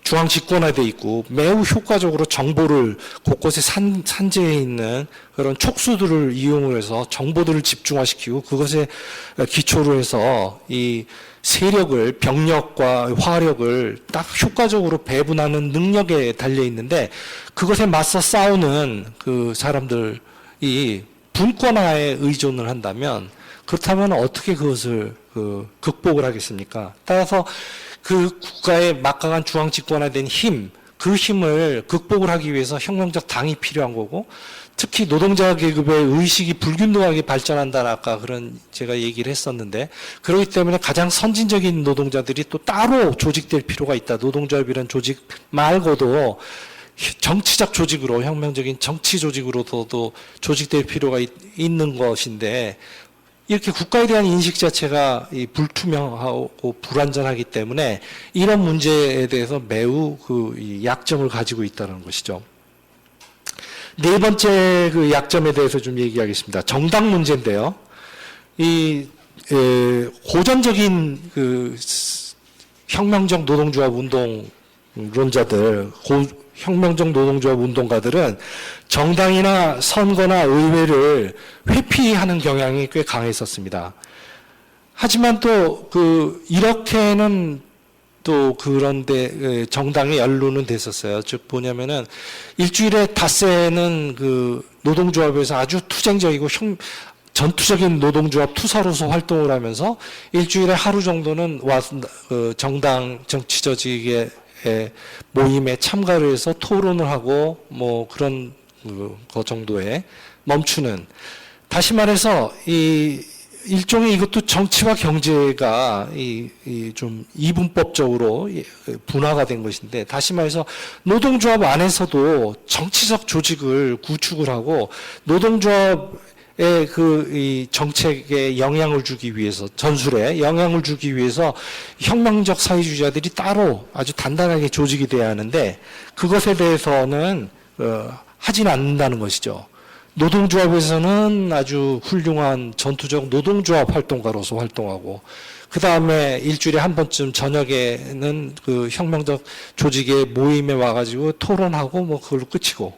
중앙 집권화돼 있고 매우 효과적으로 정보를 곳곳에 산재해 있는 그런 촉수들을 이용을 해서 정보들을 집중화시키고, 그것에 기초로 해서 이 세력을, 병력과 화력을 딱 효과적으로 배분하는 능력에 달려 있는데, 그것에 맞서 싸우는 사람들이 이 분권화에 의존을 한다면 그렇다면 어떻게 그것을 극복을 하겠습니까? 따라서 그 국가의 막강한 중앙 집권화된 힘, 그 힘을 극복을 하기 위해서 혁명적 당이 필요한 거고, 특히 노동자 계급의 의식이 불균등하게 발전한다는 아까 그런 제가 얘기를 했었는데, 그렇기 때문에 가장 선진적인 노동자들이 또 따로 조직될 필요가 있다. 노동조합이라는 조직 말고도 정치적 조직으로, 혁명적인 정치 조직으로도 조직될 필요가 있는 것인데, 이렇게 국가에 대한 인식 자체가 불투명하고 불완전하기 때문에 이런 문제에 대해서 매우 이 약점을 가지고 있다는 것이죠. 네 번째 그 약점에 대해서 좀 얘기하겠습니다. 정당 문제인데요. 고전적인 혁명적 노동조합 운동론자들, 혁명적 노동조합 운동가들은 정당이나 선거나 의회를 회피하는 경향이 꽤 강했었습니다. 하지만 또 이렇게는 또 그런데 정당의 연루는 됐었어요. 즉 뭐냐면은 일주일에 닷새는 노동조합에서 아주 투쟁적이고 전투적인 노동조합 투사로서 활동을 하면서 일주일에 하루 정도는 정당 정치 조직의 모임에 참가를 해서 토론을 하고 뭐 그런 그 정도에 멈추는, 다시 말해서 일종의 이것도 정치와 경제가 좀 이분법적으로 분화가 된 것인데, 다시 말해서 노동조합 안에서도 정치적 조직을 구축을 하고 노동조합의 이 정책에 영향을 주기 위해서, 전술에 영향을 주기 위해서 혁명적 사회주의자들이 따로 아주 단단하게 조직이 돼야 하는데, 그것에 대해서는 하지는 않는다는 것이죠. 노동조합에서는 아주 훌륭한 전투적 노동조합 활동가로서 활동하고, 그 다음에 일주일에 한 번쯤 저녁에는 혁명적 조직의 모임에 와가지고 토론하고 뭐 그걸로 끝이고,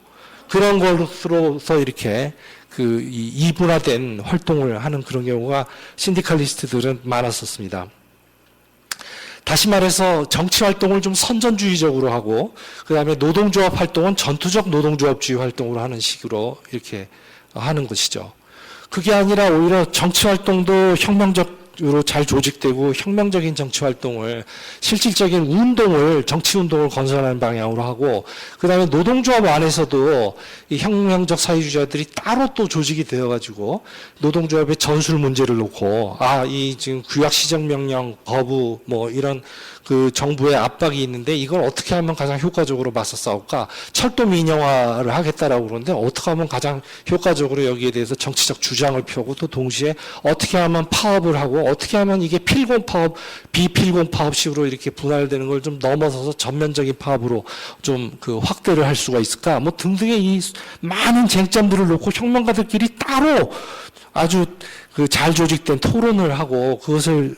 그런 것으로서 이렇게 이분화된 활동을 하는 그런 경우가 신디칼리스트들은 많았었습니다. 다시 말해서 정치 활동을 좀 선전주의적으로 하고, 그 다음에 노동조합 활동은 전투적 노동조합주의 활동으로 하는 식으로 이렇게 하는 것이죠. 그게 아니라 오히려 정치 활동도 혁명적으로 잘 조직되고 혁명적인 정치 활동을, 실질적인 운동을, 정치 운동을 건설하는 방향으로 하고, 그 다음에 노동조합 안에서도 이 혁명적 사회주의자들이 따로 또 조직이 되어가지고 노동조합의 전술 문제를 놓고, 이 지금 구약시정명령 거부 뭐 이런 정부의 압박이 있는데 이걸 어떻게 하면 가장 효과적으로 맞서 싸울까? 철도 민영화를 하겠다라고 그러는데 어떻게 하면 가장 효과적으로 여기에 대해서 정치적 주장을 펴고, 또 동시에 어떻게 하면 파업을 하고, 어떻게 하면 이게 필공 파업, 비필공 파업식으로 이렇게 분할되는 걸 좀 넘어서서 전면적인 파업으로 좀 확대를 할 수가 있을까? 뭐 등등의 이 많은 쟁점들을 놓고 혁명가들끼리 따로 아주 잘 조직된 토론을 하고, 그것을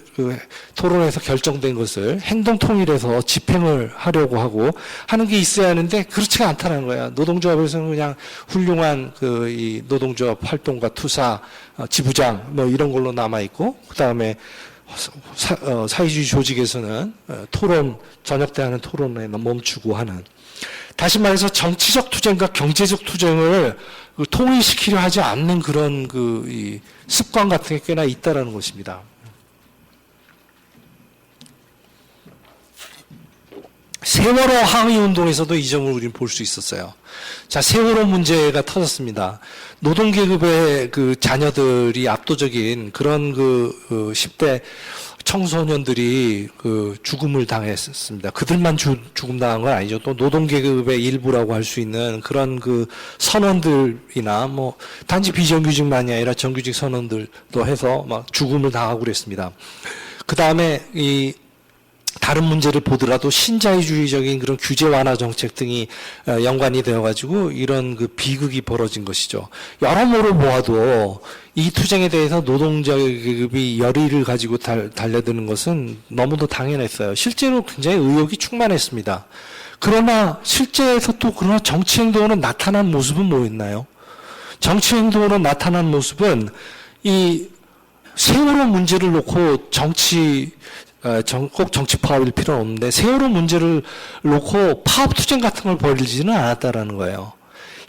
토론에서 결정된 것을 행동 통일해서 집행을 하려고 하고 하는 게 있어야 하는데, 그렇지가 않다는 거야. 노동조합에서는 그냥 훌륭한 이 노동조합 활동가 투사, 지부장 뭐 이런 걸로 남아 있고, 그 다음에 사회주의 조직에서는 토론, 저녁 때 하는 토론에 멈추고 하는, 다시 말해서 정치적 투쟁과 경제적 투쟁을 통일시키려 하지 않는 그런 이 습관 같은 게 꽤나 있다라는 것입니다. 세월호 항의 운동에서도 이 점을 우리는 볼 수 있었어요. 자, 세월호 문제가 터졌습니다. 노동계급의 자녀들이 압도적인 그런 10대 청소년들이 죽음을 당했습니다. 그들만 죽음 당한 건 아니죠. 또 노동계급의 일부라고 할 수 있는 그런 선원들이나 뭐 단지 비정규직만이 아니라 정규직 선원들도 해서 막 죽음을 당하고 그랬습니다. 그 다음에 다른 문제를 보더라도 신자유주의적인 그런 규제 완화 정책 등이 연관이 되어가지고 이런 비극이 벌어진 것이죠. 여러모로 보아도 이 투쟁에 대해서 노동자 계급이 열의를 가지고 달려드는 것은 너무도 당연했어요. 실제로 굉장히 의욕이 충만했습니다. 그러나 실제에서 또 그러나 정치 행동으로 나타난 모습은 뭐였나요? 정치 행동으로 나타난 모습은 이 세월호 문제를 놓고 꼭 정치 파업일 필요는 없는데, 세월호 문제를 놓고 파업 투쟁 같은 걸 벌이지는 않았다라는 거예요.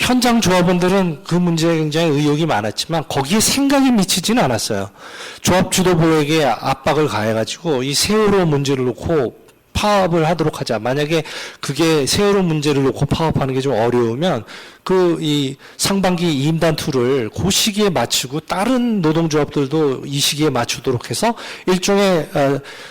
현장 조합원들은 그 문제에 굉장히 의혹이 많았지만 거기에 생각이 미치지는 않았어요. 조합 지도부에게 압박을 가해가지고 이 세월호 문제를 놓고 파업을 하도록 하자. 만약에 그게 세월호 문제를 놓고 파업하는 게 좀 어려우면 이 상반기 임단2를 그 시기에 맞추고 다른 노동조합들도 이 시기에 맞추도록 해서 일종의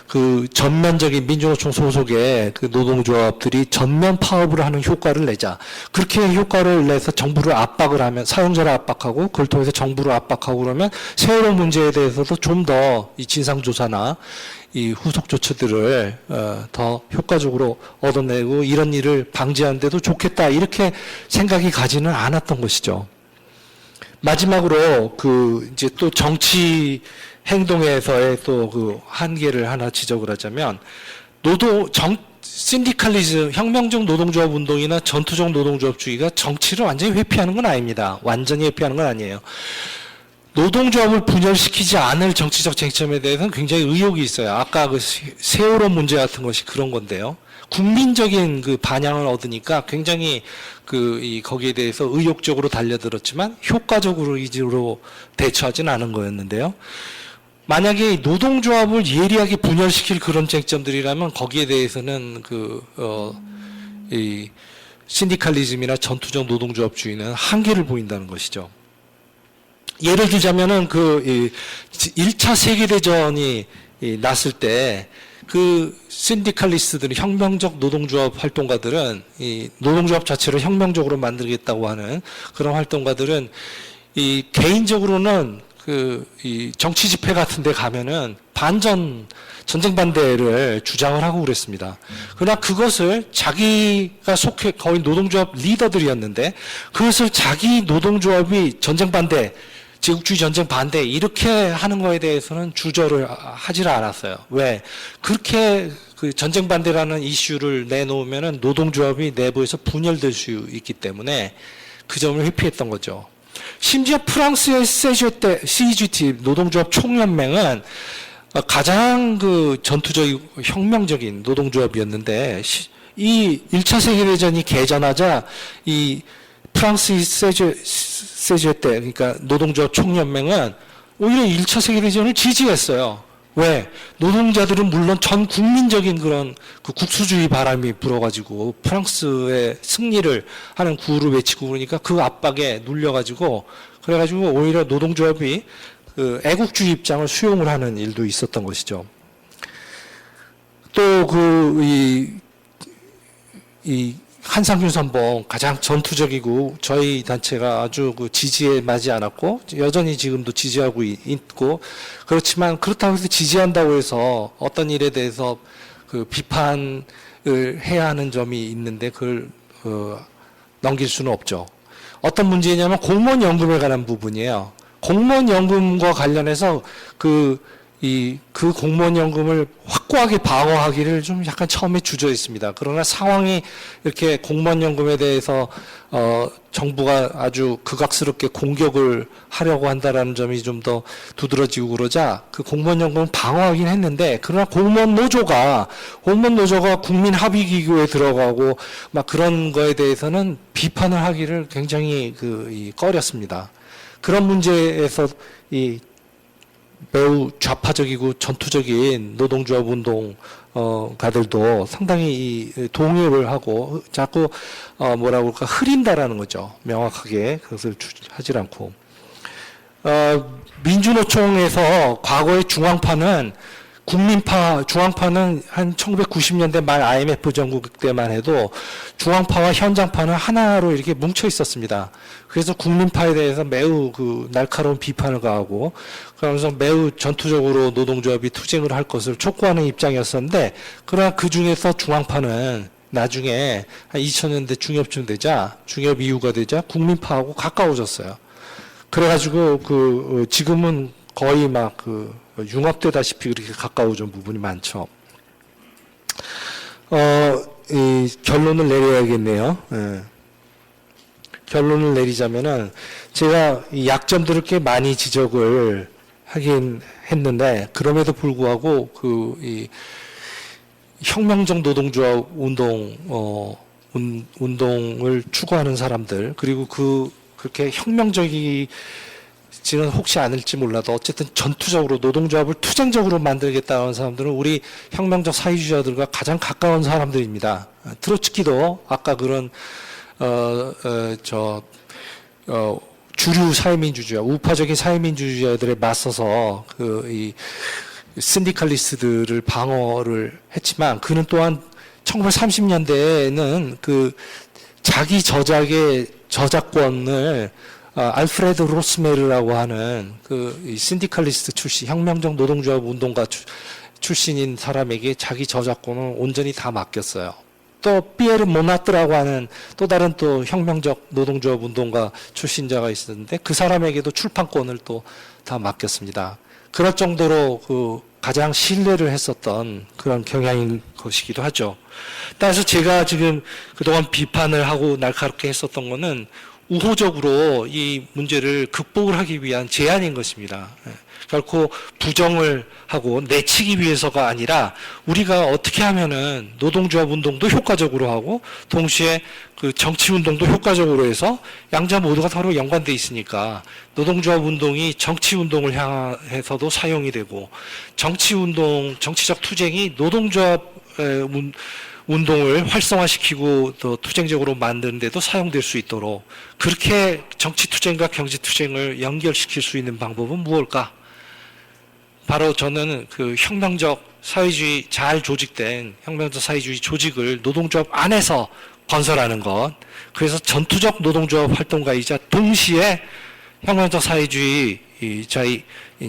그 전면적인 민주노총 소속의 그 노동조합들이 전면 파업을 하는 효과를 내자. 그렇게 효과를 내서 정부를 압박을 하면 사용자를 압박하고 그걸 통해서 정부를 압박하고 그러면 세월호 문제에 대해서도 좀 더 이 진상조사나 이 후속 조처들을 더 효과적으로 얻어내고 이런 일을 방지하는 데도 좋겠다 이렇게 생각이 가지는 않았던 것이죠. 마지막으로 이제 또 정치 행동에서의 또 그 한계를 하나 지적을 하자면 신디칼리즘, 혁명적 노동조합 운동이나 전투적 노동조합주의가 정치를 완전히 회피하는 건 아닙니다. 완전히 회피하는 건 아니에요. 노동조합을 분열시키지 않을 정치적 쟁점에 대해서는 굉장히 의혹이 있어요. 아까 그 세월호 문제 같은 것이 그런 건데요. 국민적인 그 반향을 얻으니까 굉장히 거기에 대해서 의욕적으로 달려들었지만 효과적으로 이지로 대처하지는 않은 거였는데요. 만약에 노동조합을 예리하게 분열시킬 그런 쟁점들이라면 거기에 대해서는 이 신디칼리즘이나 전투적 노동조합주의는 한계를 보인다는 것이죠. 예를 들자면은 1차 세계대전이 났을 때 신디칼리스트들은 혁명적 노동조합 활동가들은 이 노동조합 자체를 혁명적으로 만들겠다고 하는 그런 활동가들은 개인적으로는 이 정치 집회 같은 데 가면은 전쟁 반대를 주장을 하고 그랬습니다. 그러나 그것을 자기가 거의 노동조합 리더들이었는데 그것을 자기 노동조합이 전쟁 반대 제국주의 전쟁 반대 이렇게 하는 거에 대해서는 주저를 하질 않았어요. 왜? 그렇게 전쟁 반대라는 이슈를 내놓으면은 노동조합이 내부에서 분열될 수 있기 때문에 그 점을 회피했던 거죠. 심지어 프랑스의 CGT 노동조합 총연맹은 가장 전투적 혁명적인 노동조합이었는데 이 1차 세계대전이 개전하자 이 프랑스의 세제때 그러니까 노동조합 총연맹은 오히려 1차 세계대전을 지지했어요. 왜? 노동자들은 물론 전 국민적인 그런 국수주의 바람이 불어가지고 프랑스의 승리를 하는 구호를 외치고 그러니까 그 압박에 눌려가지고 그래가지고 오히려 노동조합이 애국주의 입장을 수용을 하는 일도 있었던 것이죠. 또 이 한상균 선봉 가장 전투적이고 저희 단체가 아주 지지에 맞지 않았고 여전히 지금도 지지하고 있고 그렇지만 그렇다고 해서 지지한다고 해서 어떤 일에 대해서 비판을 해야 하는 점이 있는데 그걸 넘길 수는 없죠. 어떤 문제냐면 공무원연금에 관한 부분이에요. 공무원연금과 관련해서 그 공무원연금을 확고하게 방어하기를 좀 약간 처음에 주저했습니다. 그러나 상황이 이렇게 공무원연금에 대해서 정부가 아주 극악스럽게 공격을 하려고 한다라는 점이 좀 더 두드러지고 그러자 그 공무원연금을 방어하긴 했는데 그러나 공무원 노조가 국민합의기구에 들어가고 막 그런 거에 대해서는 비판을 하기를 굉장히 꺼렸습니다. 그런 문제에서 매우 좌파적이고 전투적인 노동조합 운동가들도 상당히 동요를 하고 자꾸 뭐라고 할까 흐린다라는 거죠. 명확하게 그것을 하질 않고 민주노총에서 과거의 중앙파는 중앙파는 한 1990년대 말 IMF 정국 때만 해도 중앙파와 현장파는 하나로 이렇게 뭉쳐 있었습니다. 그래서 국민파에 대해서 매우 날카로운 비판을 가하고 그러면서 매우 전투적으로 노동조합이 투쟁을 할 것을 촉구하는 입장이었었는데 그러나 그 중에서 중앙파는 나중에 한 2000년대 중엽쯤 되자 중엽 이후가 되자 국민파하고 가까워졌어요. 그래가지고 지금은 거의 막 융합되다시피 그렇게 가까워진 부분이 많죠. 이 결론을 내려야겠네요. 예. 결론을 내리자면은 제가 이 약점들을 꽤 많이 지적을 하긴 했는데 그럼에도 불구하고 이 혁명적 노동조합 운동 운동을 추구하는 사람들, 그리고 그렇게 혁명적이지는 혹시 않을지 몰라도 어쨌든 전투적으로 노동조합을 투쟁적으로 만들겠다는 사람들은 우리 혁명적 사회주의자들과 가장 가까운 사람들입니다. 트로츠키도 아까 그런 주류 사회민주주의, 우파적인 사회민주주의자들에 맞서서 이 신디칼리스트들을 방어를 했지만, 그는 또한 1930년대에는 자기 저작의 저작권을 알프레드 로스메르라고 하는 이 신디칼리스트 출신, 혁명적 노동조합 운동가 출신인 사람에게 자기 저작권을 온전히 다 맡겼어요. 또 피에르 모나트라고 하는 또 다른 또 혁명적 노동조합 운동가 출신자가 있었는데 그 사람에게도 출판권을 또 다 맡겼습니다. 그럴 정도로 가장 신뢰를 했었던 그런 경향인 것이기도 하죠. 따라서 제가 지금 그동안 비판을 하고 날카롭게 했었던 거는 우호적으로 이 문제를 극복을 하기 위한 제안인 것입니다. 결코 부정을 하고 내치기 위해서가 아니라 우리가 어떻게 하면은 노동조합 운동도 효과적으로 하고 동시에 정치 운동도 효과적으로 해서 양자 모두가 서로 연관돼 있으니까 노동조합 운동이 정치 운동을 향해서도 사용이 되고 정치 운동, 정치적 투쟁이 노동조합 운동을 활성화시키고 또 투쟁적으로 만드는 데도 사용될 수 있도록 그렇게 정치 투쟁과 경제 투쟁을 연결시킬 수 있는 방법은 무엇일까? 바로 저는 혁명적 사회주의, 잘 조직된 혁명적 사회주의 조직을 노동조합 안에서 건설하는 것, 그래서 전투적 노동조합 활동가이자 동시에 혁명적 사회주의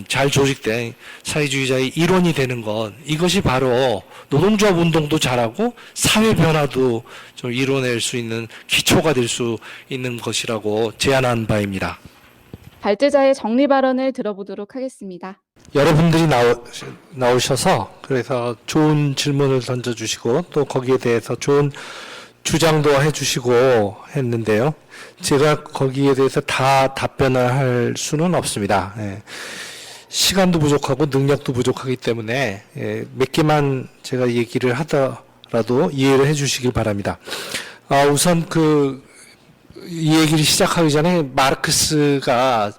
잘 조직된 사회주의자의 일원이 되는 것, 이것이 바로 노동조합 운동도 잘하고 사회 변화도 좀 이뤄낼 수 있는 기초가 될 수 있는 것이라고 제안한 바입니다. 발제자의 정리 발언을 들어보도록 하겠습니다. 여러분들이 나오셔서 그래서 좋은 질문을 던져주시고 또 거기에 대해서 좋은 주장도 해주시고 했는데요. 제가 거기에 대해서 다 답변을 할 수는 없습니다. 시간도 부족하고 능력도 부족하기 때문에 몇 개만 제가 얘기를 하더라도 이해를 해주시길 바랍니다. 우선 이 얘기를 시작하기 전에 마르크스가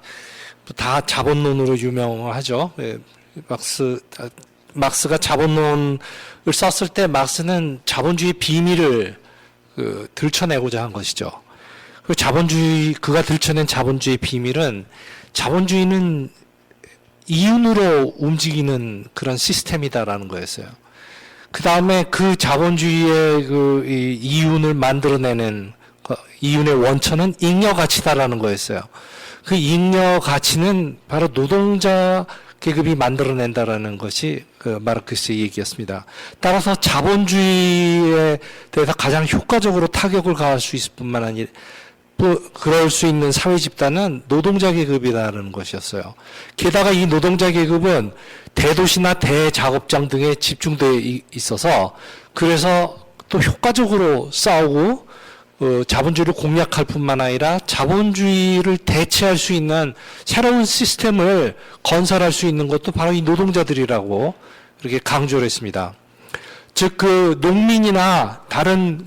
다 자본론으로 유명하죠. 막스가 자본론을 썼을 때 막스는 자본주의 비밀을 들춰내고자 한 것이죠. 그가 들춰낸 자본주의 비밀은 자본주의는 이윤으로 움직이는 그런 시스템이다라는 거였어요. 그 다음에 그 자본주의의 이 이윤을 만들어내는 이윤의 원천은 잉여 가치다라는 거였어요. 그 잉여 가치는 바로 노동자 계급이 만들어낸다라는 것이 마르크스의 얘기였습니다. 따라서 자본주의에 대해서 가장 효과적으로 타격을 가할 수 있을 뿐만 아니라 그럴 수 있는 사회 집단은 노동자 계급이라는 것이었어요. 게다가 이 노동자 계급은 대도시나 대작업장 등에 집중되어 있어서 그래서 또 효과적으로 싸우고 자본주의를 공략할 뿐만 아니라 자본주의를 대체할 수 있는 새로운 시스템을 건설할 수 있는 것도 바로 이 노동자들이라고 이렇게 강조를 했습니다. 즉, 농민이나 다른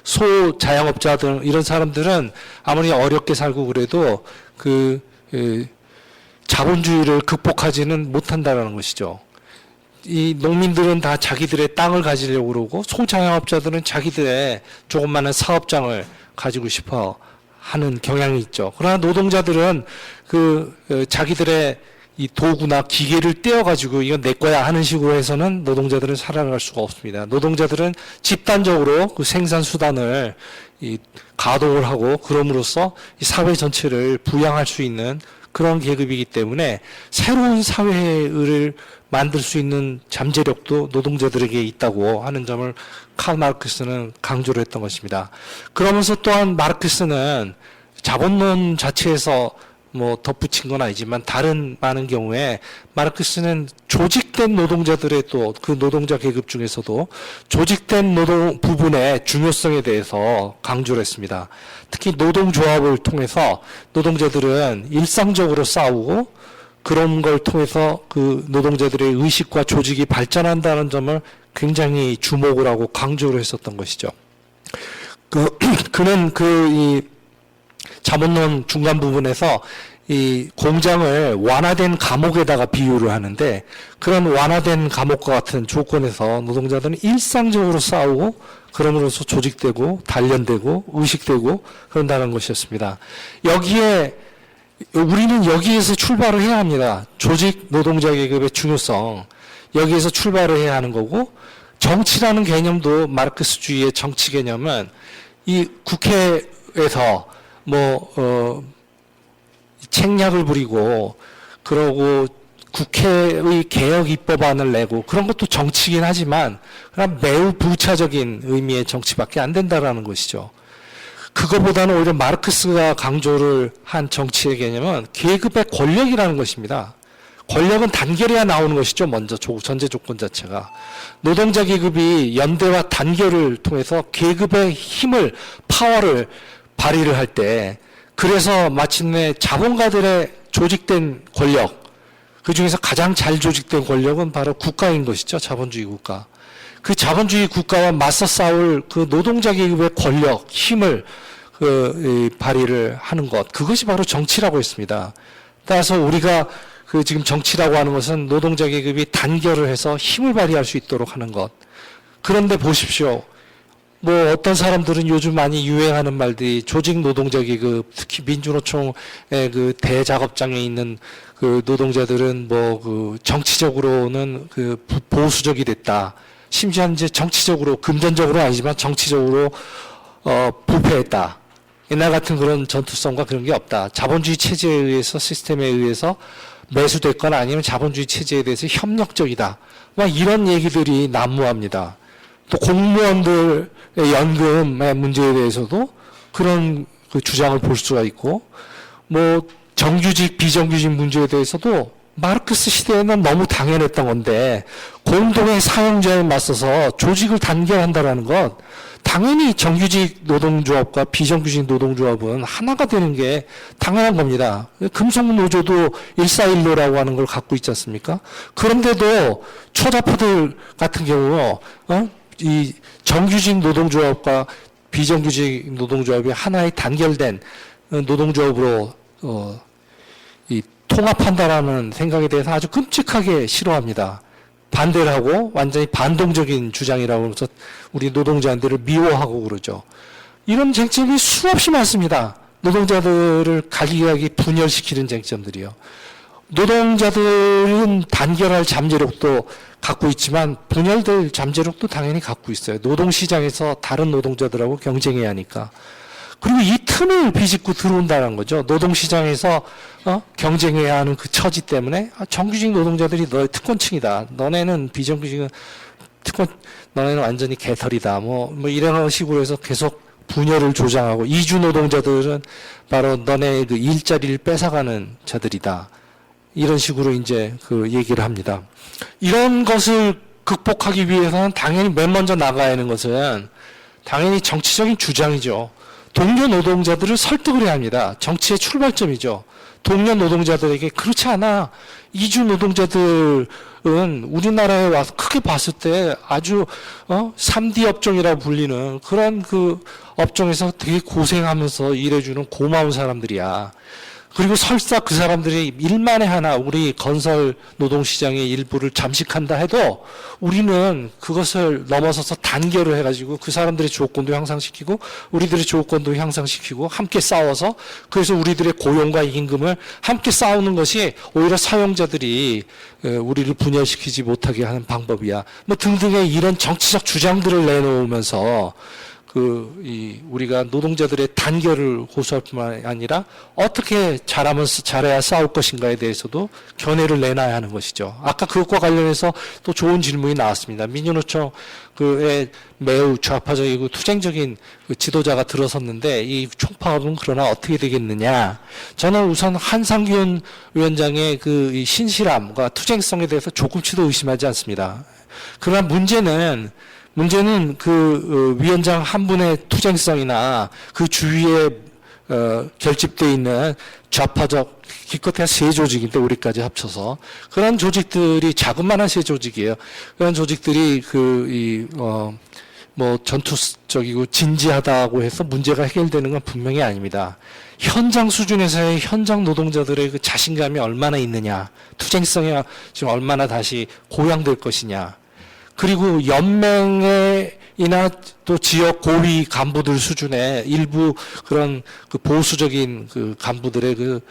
소자영업자 등 이런 사람들은 아무리 어렵게 살고 그래도 자본주의를 극복하지는 못한다는 것이죠. 이 농민들은 다 자기들의 땅을 가지려고 그러고 소자영업자들은 자기들의 조그마한 사업장을 가지고 싶어 하는 경향이 있죠. 그러나 노동자들은 자기들의 이 도구나 기계를 떼어가지고 이건 내 거야 하는 식으로 해서는 노동자들은 살아갈 수가 없습니다. 노동자들은 집단적으로 생산 수단을 가동을 하고 그럼으로써 이 사회 전체를 부양할 수 있는 그런 계급이기 때문에 새로운 사회를 만들 수 있는 잠재력도 노동자들에게 있다고 하는 점을 칼 마르크스는 강조를 했던 것입니다. 그러면서 또한 마르크스는 자본론 자체에서 덧붙인 건 아니지만 다른 많은 경우에 마르크스는 조직된 노동자들의 또 노동자 계급 중에서도 조직된 노동 부분의 중요성에 대해서 강조를 했습니다. 특히 노동조합을 통해서 노동자들은 일상적으로 싸우고 그런 걸 통해서 노동자들의 의식과 조직이 발전한다는 점을 굉장히 주목을 하고 강조를 했었던 것이죠. 그는 이 자본론 중간 부분에서 이 공장을 완화된 감옥에다가 비유를 하는데, 그런 완화된 감옥과 같은 조건에서 노동자들은 일상적으로 싸우고 그럼으로써 조직되고 단련되고 의식되고 그런다는 것이었습니다. 우리는 여기에서 출발을 해야 합니다. 조직 노동자 계급의 중요성, 여기에서 출발을 해야 하는 거고, 정치라는 개념도 마르크스주의의 정치 개념은 이 국회에서 책략을 부리고 그러고 국회의 개혁 입법안을 내고 그런 것도 정치긴 하지만 그냥 매우 부차적인 의미의 정치밖에 안 된다라는 것이죠. 그거보다는 오히려 마르크스가 강조를 한 정치의 개념은 계급의 권력이라는 것입니다. 권력은 단결해야 나오는 것이죠. 먼저 전제 조건 자체가. 노동자 계급이 연대와 단결을 통해서 계급의 힘을, 파워를 발휘를 할 때, 그래서 마침내 자본가들의 조직된 권력, 그 중에서 가장 잘 조직된 권력은 바로 국가인 것이죠. 자본주의 국가. 그 자본주의 국가와 맞서 싸울 그 노동자 계급의 권력, 힘을 발휘를 하는 것, 그것이 바로 정치라고 했습니다. 따라서 우리가 지금 정치라고 하는 것은 노동자 계급이 단결을 해서 힘을 발휘할 수 있도록 하는 것. 그런데 보십시오. 어떤 사람들은 요즘 많이 유행하는 말들이 조직 노동자 계급, 특히 민주노총의 그 대작업장에 있는 그 노동자들은 정치적으로는 보수적이 됐다. 심지어 이제 정치적으로, 금전적으로 아니지만 정치적으로, 부패했다. 옛날 같은 그런 전투성과 그런 게 없다. 자본주의 체제에 의해서, 시스템에 의해서 매수됐거나 아니면 자본주의 체제에 대해서 협력적이다. 이런 얘기들이 난무합니다. 또 공무원들의 연금의 문제에 대해서도 그런 주장을 볼 수가 있고, 정규직, 비정규직 문제에 대해서도 마르크스 시대에는 너무 당연했던 건데, 공동의 사용자에 맞서서 조직을 단결한다라는 것, 당연히 정규직 노동조합과 비정규직 노동조합은 하나가 되는 게 당연한 겁니다. 금속노조도 1415라고 하는 걸 갖고 있지 않습니까? 그런데도 초자포들 같은 경우, 이 정규직 노동조합과 비정규직 노동조합이 하나의 단결된 노동조합으로 통합한다라는 생각에 대해서 아주 끔찍하게 싫어합니다. 반대를 하고 완전히 반동적인 주장이라고 해서 우리 노동자들을 미워하고 그러죠. 이런 쟁점이 수없이 많습니다. 노동자들을 갈기갈기 분열시키는 쟁점들이요. 노동자들은 단결할 잠재력도 갖고 있지만 분열될 잠재력도 당연히 갖고 있어요. 노동시장에서 다른 노동자들하고 경쟁해야 하니까. 그리고 이 틈을 비집고 들어온다는 거죠. 노동시장에서 경쟁해야 하는 그 처지 때문에 정규직 노동자들이 너의 특권층이다. 너네는 비정규직은 너네는 완전히 개털이다. 이런 식으로 해서 계속 분열을 조장하고, 이주 노동자들은 바로 너네 그 일자리를 뺏어가는 자들이다. 이런 식으로 이제 얘기를 합니다. 이런 것을 극복하기 위해서는 당연히 맨 먼저 나가야 하는 것은 당연히 정치적인 주장이죠. 동료 노동자들을 설득을 해야 합니다. 정치의 출발점이죠. 동료 노동자들에게 그렇지 않아. 이주 노동자들은 우리나라에 와서 크게 봤을 때 아주 3D 업종이라고 불리는 그런 업종에서 되게 고생하면서 일해주는 고마운 사람들이야. 그리고 설사 그 사람들이 일만에 하나 우리 건설 노동시장의 일부를 잠식한다 해도 우리는 그것을 넘어서서 단결을 해가지고 그 사람들의 조건도 향상시키고 우리들의 조건도 향상시키고 함께 싸워서, 그래서 우리들의 고용과 임금을 함께 싸우는 것이 오히려 사용자들이 우리를 분열시키지 못하게 하는 방법이야. 등등의 이런 정치적 주장들을 내놓으면서 우리가 노동자들의 단결을 고수할 뿐만 아니라 어떻게 잘해야 싸울 것인가에 대해서도 견해를 내놔야 하는 것이죠. 아까 그것과 관련해서 또 좋은 질문이 나왔습니다. 민주노총의 매우 좌파적이고 투쟁적인 지도자가 들어섰는데 이 총파업은 그러나 어떻게 되겠느냐. 저는 우선 한상균 위원장의 이 신실함과 투쟁성에 대해서 조금치도 의심하지 않습니다. 그러나 문제는 위원장 한 분의 투쟁성이나 그 주위에 결집되어 있는 좌파적, 기껏해야 세 조직인데 우리까지 합쳐서 그런 조직들이 자그마한 세 조직이에요. 그런 조직들이 뭐 전투적이고 진지하다고 해서 문제가 해결되는 건 분명히 아닙니다. 현장 수준에서의 현장 노동자들의 그 자신감이 얼마나 있느냐, 투쟁성이 지금 얼마나 다시 고양될 것이냐, 그리고 연맹이나 또 지역 고위 간부들 수준의 일부 그런 그 보수적인 그 간부들의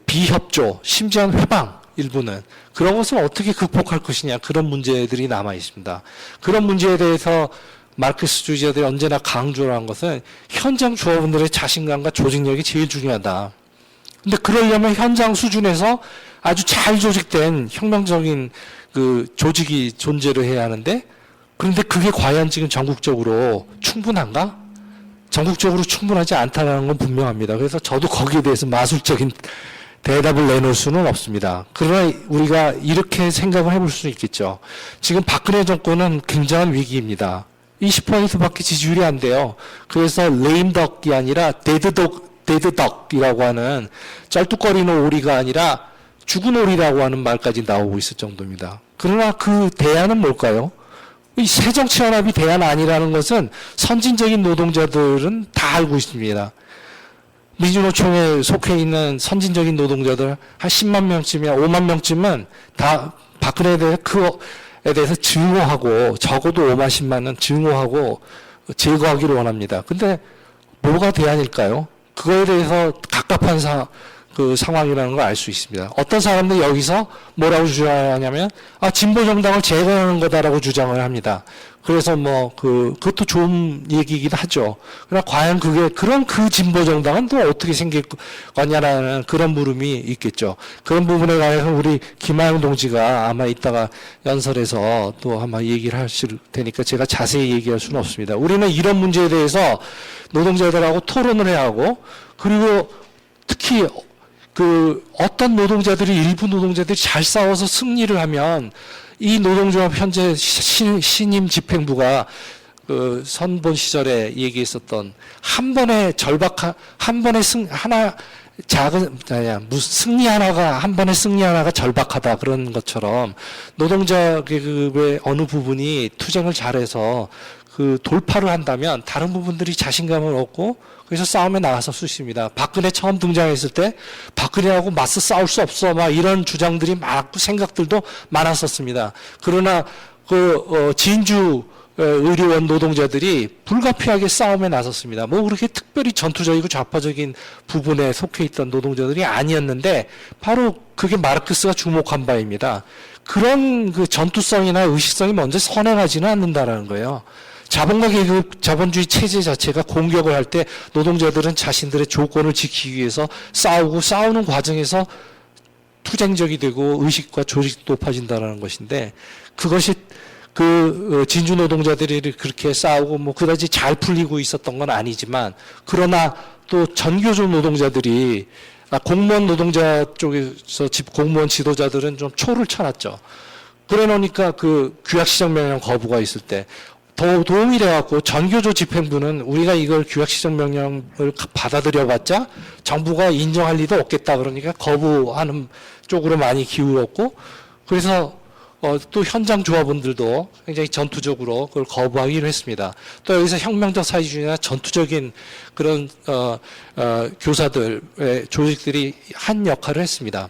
비협조, 심지어는 회방 일부는 그런 것을 어떻게 극복할 것이냐, 그런 문제들이 남아 있습니다. 그런 문제에 대해서 마르크스주의자들이 언제나 강조를 한 것은 현장 조합원들의 자신감과 조직력이 제일 중요하다. 근데 그러려면 현장 수준에서 아주 잘 조직된 혁명적인 그 조직이 존재를 해야 하는데, 그런데 그게 과연 지금 전국적으로 충분한가? 전국적으로 충분하지 않다는 건 분명합니다. 그래서 저도 거기에 대해서 마술적인 대답을 내놓을 수는 없습니다. 그러나 우리가 이렇게 생각을 해볼 수 있겠죠. 지금 박근혜 정권은 굉장한 위기입니다. 20%밖에 지지율이 안 돼요. 그래서 레임덕이 아니라 데드덕이라고 하는 쩔뚝거리는 오리가 아니라 죽은 오리라고 하는 말까지 나오고 있을 정도입니다. 그러나 그 대안은 뭘까요? 이 새정치연합이 대안 아니라는 것은 선진적인 노동자들은 다 알고 있습니다. 민주노총에 속해 있는 선진적인 노동자들 한 10만 명쯤이야, 5만 명쯤은 다 박근혜에 대해서 증오하고, 적어도 5만 10만은 증오하고 제거하기를 원합니다. 근데 뭐가 대안일까요? 그거에 대해서 갑갑한 상황이라는 걸 알 수 있습니다. 어떤 사람들 여기서 뭐라고 주장하냐면, 진보 정당을 제거하는 거다라고 주장을 합니다. 그래서 그것도 좋은 얘기이긴 하죠. 그러나 과연 그런 진보 정당은 또 어떻게 생길 거냐라는 그런 물음이 있겠죠. 그런 부분에 관해서 우리 김하영 동지가 아마 이따가 연설에서 또 아마 얘기를 하실 테니까 제가 자세히 얘기할 수는 없습니다. 우리는 이런 문제에 대해서 노동자들하고 토론을 해야 하고, 그리고 특히 어떤 일부 노동자들이 잘 싸워서 승리를 하면 이 노동조합 현재 신임 집행부가 선본 시절에 얘기했었던 한 번에 승리 하나가 절박하다, 그런 것처럼 노동자 계급의 어느 부분이 투쟁을 잘해서 돌파를 한다면 다른 부분들이 자신감을 얻고 그래서 싸움에 나가서 수 있습니다. 박근혜 처음 등장했을 때 박근혜하고 맞서 싸울 수 없어, 이런 주장들이 많았고 생각들도 많았었습니다. 그러나 진주 의료원 노동자들이 불가피하게 싸움에 나섰습니다. 그렇게 특별히 전투적이고 좌파적인 부분에 속해 있던 노동자들이 아니었는데 바로 그게 마르크스가 주목한 바입니다. 그런 전투성이나 의식성이 먼저 선행하지는 않는다라는 거예요. 자본가 계급, 자본주의 체제 자체가 공격을 할 때 노동자들은 자신들의 조건을 지키기 위해서 싸우는 과정에서 투쟁적이 되고 의식과 조직도 높아진다는 것인데, 그것이 진주 노동자들이 그렇게 싸우고 그다지 잘 풀리고 있었던 건 아니지만, 그러나 또 전교조 노동자들이 공무원 노동자 쪽에서 공무원 지도자들은 좀 초를 쳐놨죠. 그래 놓으니까 규약시정명령 거부가 있을 때 더 도움이 돼갖고 전교조 집행부는 우리가 이걸 규약시정명령을 받아들여봤자 정부가 인정할 리도 없겠다, 그러니까 거부하는 쪽으로 많이 기울었고, 그래서 또 현장 조합원들도 굉장히 전투적으로 그걸 거부하기로 했습니다. 또 여기서 혁명적 사회주의나 전투적인 그런 교사들의 조직들이 한 역할을 했습니다.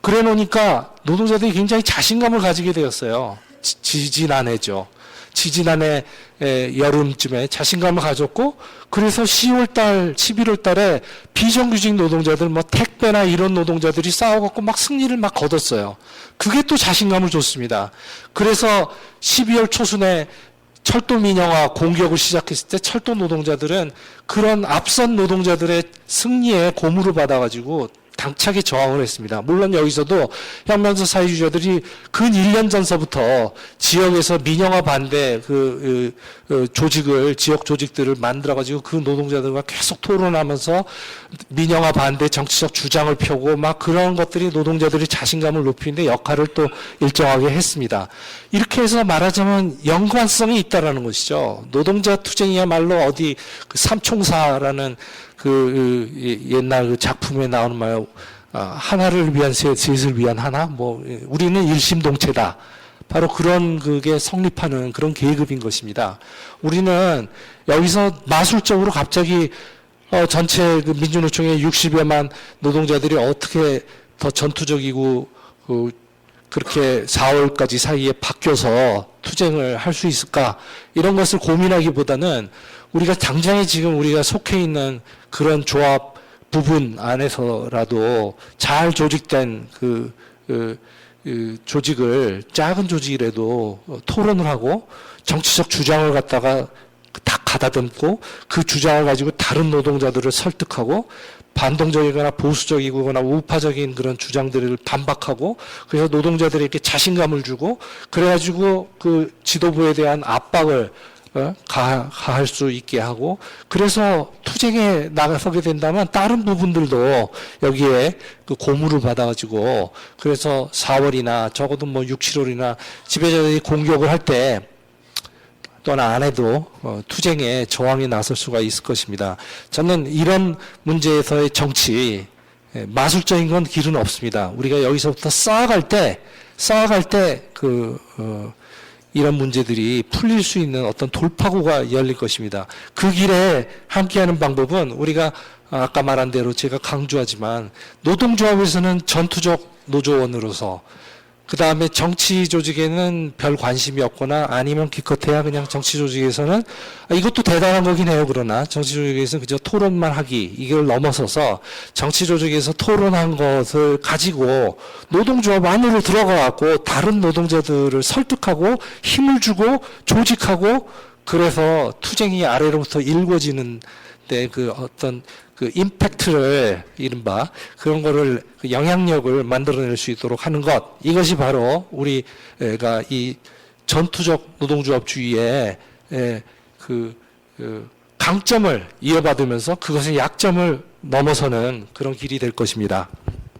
그래 놓으니까 노동자들이 굉장히 자신감을 가지게 되었어요. 지지난해죠. 지지난해 여름쯤에 자신감을 가졌고, 그래서 11월 달에 비정규직 노동자들, 택배나 이런 노동자들이 싸워갖고 승리를 거뒀어요. 그게 또 자신감을 줬습니다. 그래서 12월 초순에 철도 민영화 공격을 시작했을 때 철도 노동자들은 그런 앞선 노동자들의 승리에 고무를 받아가지고 당차게 저항을 했습니다. 물론 여기서도 혁명적 사회주의자들이 근 1년 전서부터 지역에서 민영화 반대 지역 조직들을 만들어가지고 그 노동자들과 계속 토론하면서 민영화 반대 정치적 주장을 펴고 그런 것들이 노동자들이 자신감을 높이는데 역할을 또 일정하게 했습니다. 이렇게 해서 말하자면 연관성이 있다라는 것이죠. 노동자 투쟁이야말로 어디 삼총사라는 옛날 작품에 나오는 말, 하나를 위한 셋을 위한 하나, 우리는 일심동체다. 바로 그런 그게 성립하는 그런 계급인 것입니다. 우리는 여기서 마술적으로 갑자기 전체 그 민주노총의 60여만 노동자들이 어떻게 더 전투적이고 그렇게 4월까지 사이에 바뀌어서 투쟁을 할 수 있을까 이런 것을 고민하기보다는 우리가 당장에 지금 우리가 속해 있는 그런 조합 부분 안에서라도 잘 조직된 그 조직을 작은 조직이라도 토론을 하고 정치적 주장을 갖다가 다 가다듬고 그 주장을 가지고 다른 노동자들을 설득하고 반동적이거나 보수적이거나 우파적인 그런 주장들을 반박하고 그래서 노동자들에게 자신감을 주고 그래가지고 그 지도부에 대한 압박을 가할 수 있게 하고 그래서 투쟁에 나가서게 된다면 다른 부분들도 여기에 그 고무를 받아가지고 그래서 4월이나 적어도 뭐 6, 7월이나 지배자들이 공격을 할 때 또는 안 해도 투쟁에 저항이 나설 수가 있을 것입니다. 저는 이런 문제에서의 정치 마술적인 건 길은 없습니다. 우리가 여기서부터 쌓아갈 때 이런 문제들이 풀릴 수 있는 어떤 돌파구가 열릴 것입니다. 그 길에 함께하는 방법은 우리가 아까 말한 대로 제가 강조하지만 노동조합에서는 전투적 노조원으로서 그 다음에 정치 조직에는 별 관심이 없거나 아니면 기껏해야 그냥 정치 조직에서는 이것도 대단한 거긴 해요. 그러나 정치 조직에서는 그저 토론만 하기 이걸 넘어서서 정치 조직에서 토론한 것을 가지고 노동조합 안으로 들어가갖고 다른 노동자들을 설득하고 힘을 주고 조직하고 그래서 투쟁이 아래로부터 일궈지는 데 그 어떤 그 임팩트를 이른바 그런 거를 그 영향력을 만들어낼 수 있도록 하는 것 이것이 바로 우리가 이 전투적 노동조합주의의 그 강점을 이어받으면서 그것의 약점을 넘어서는 그런 길이 될 것입니다.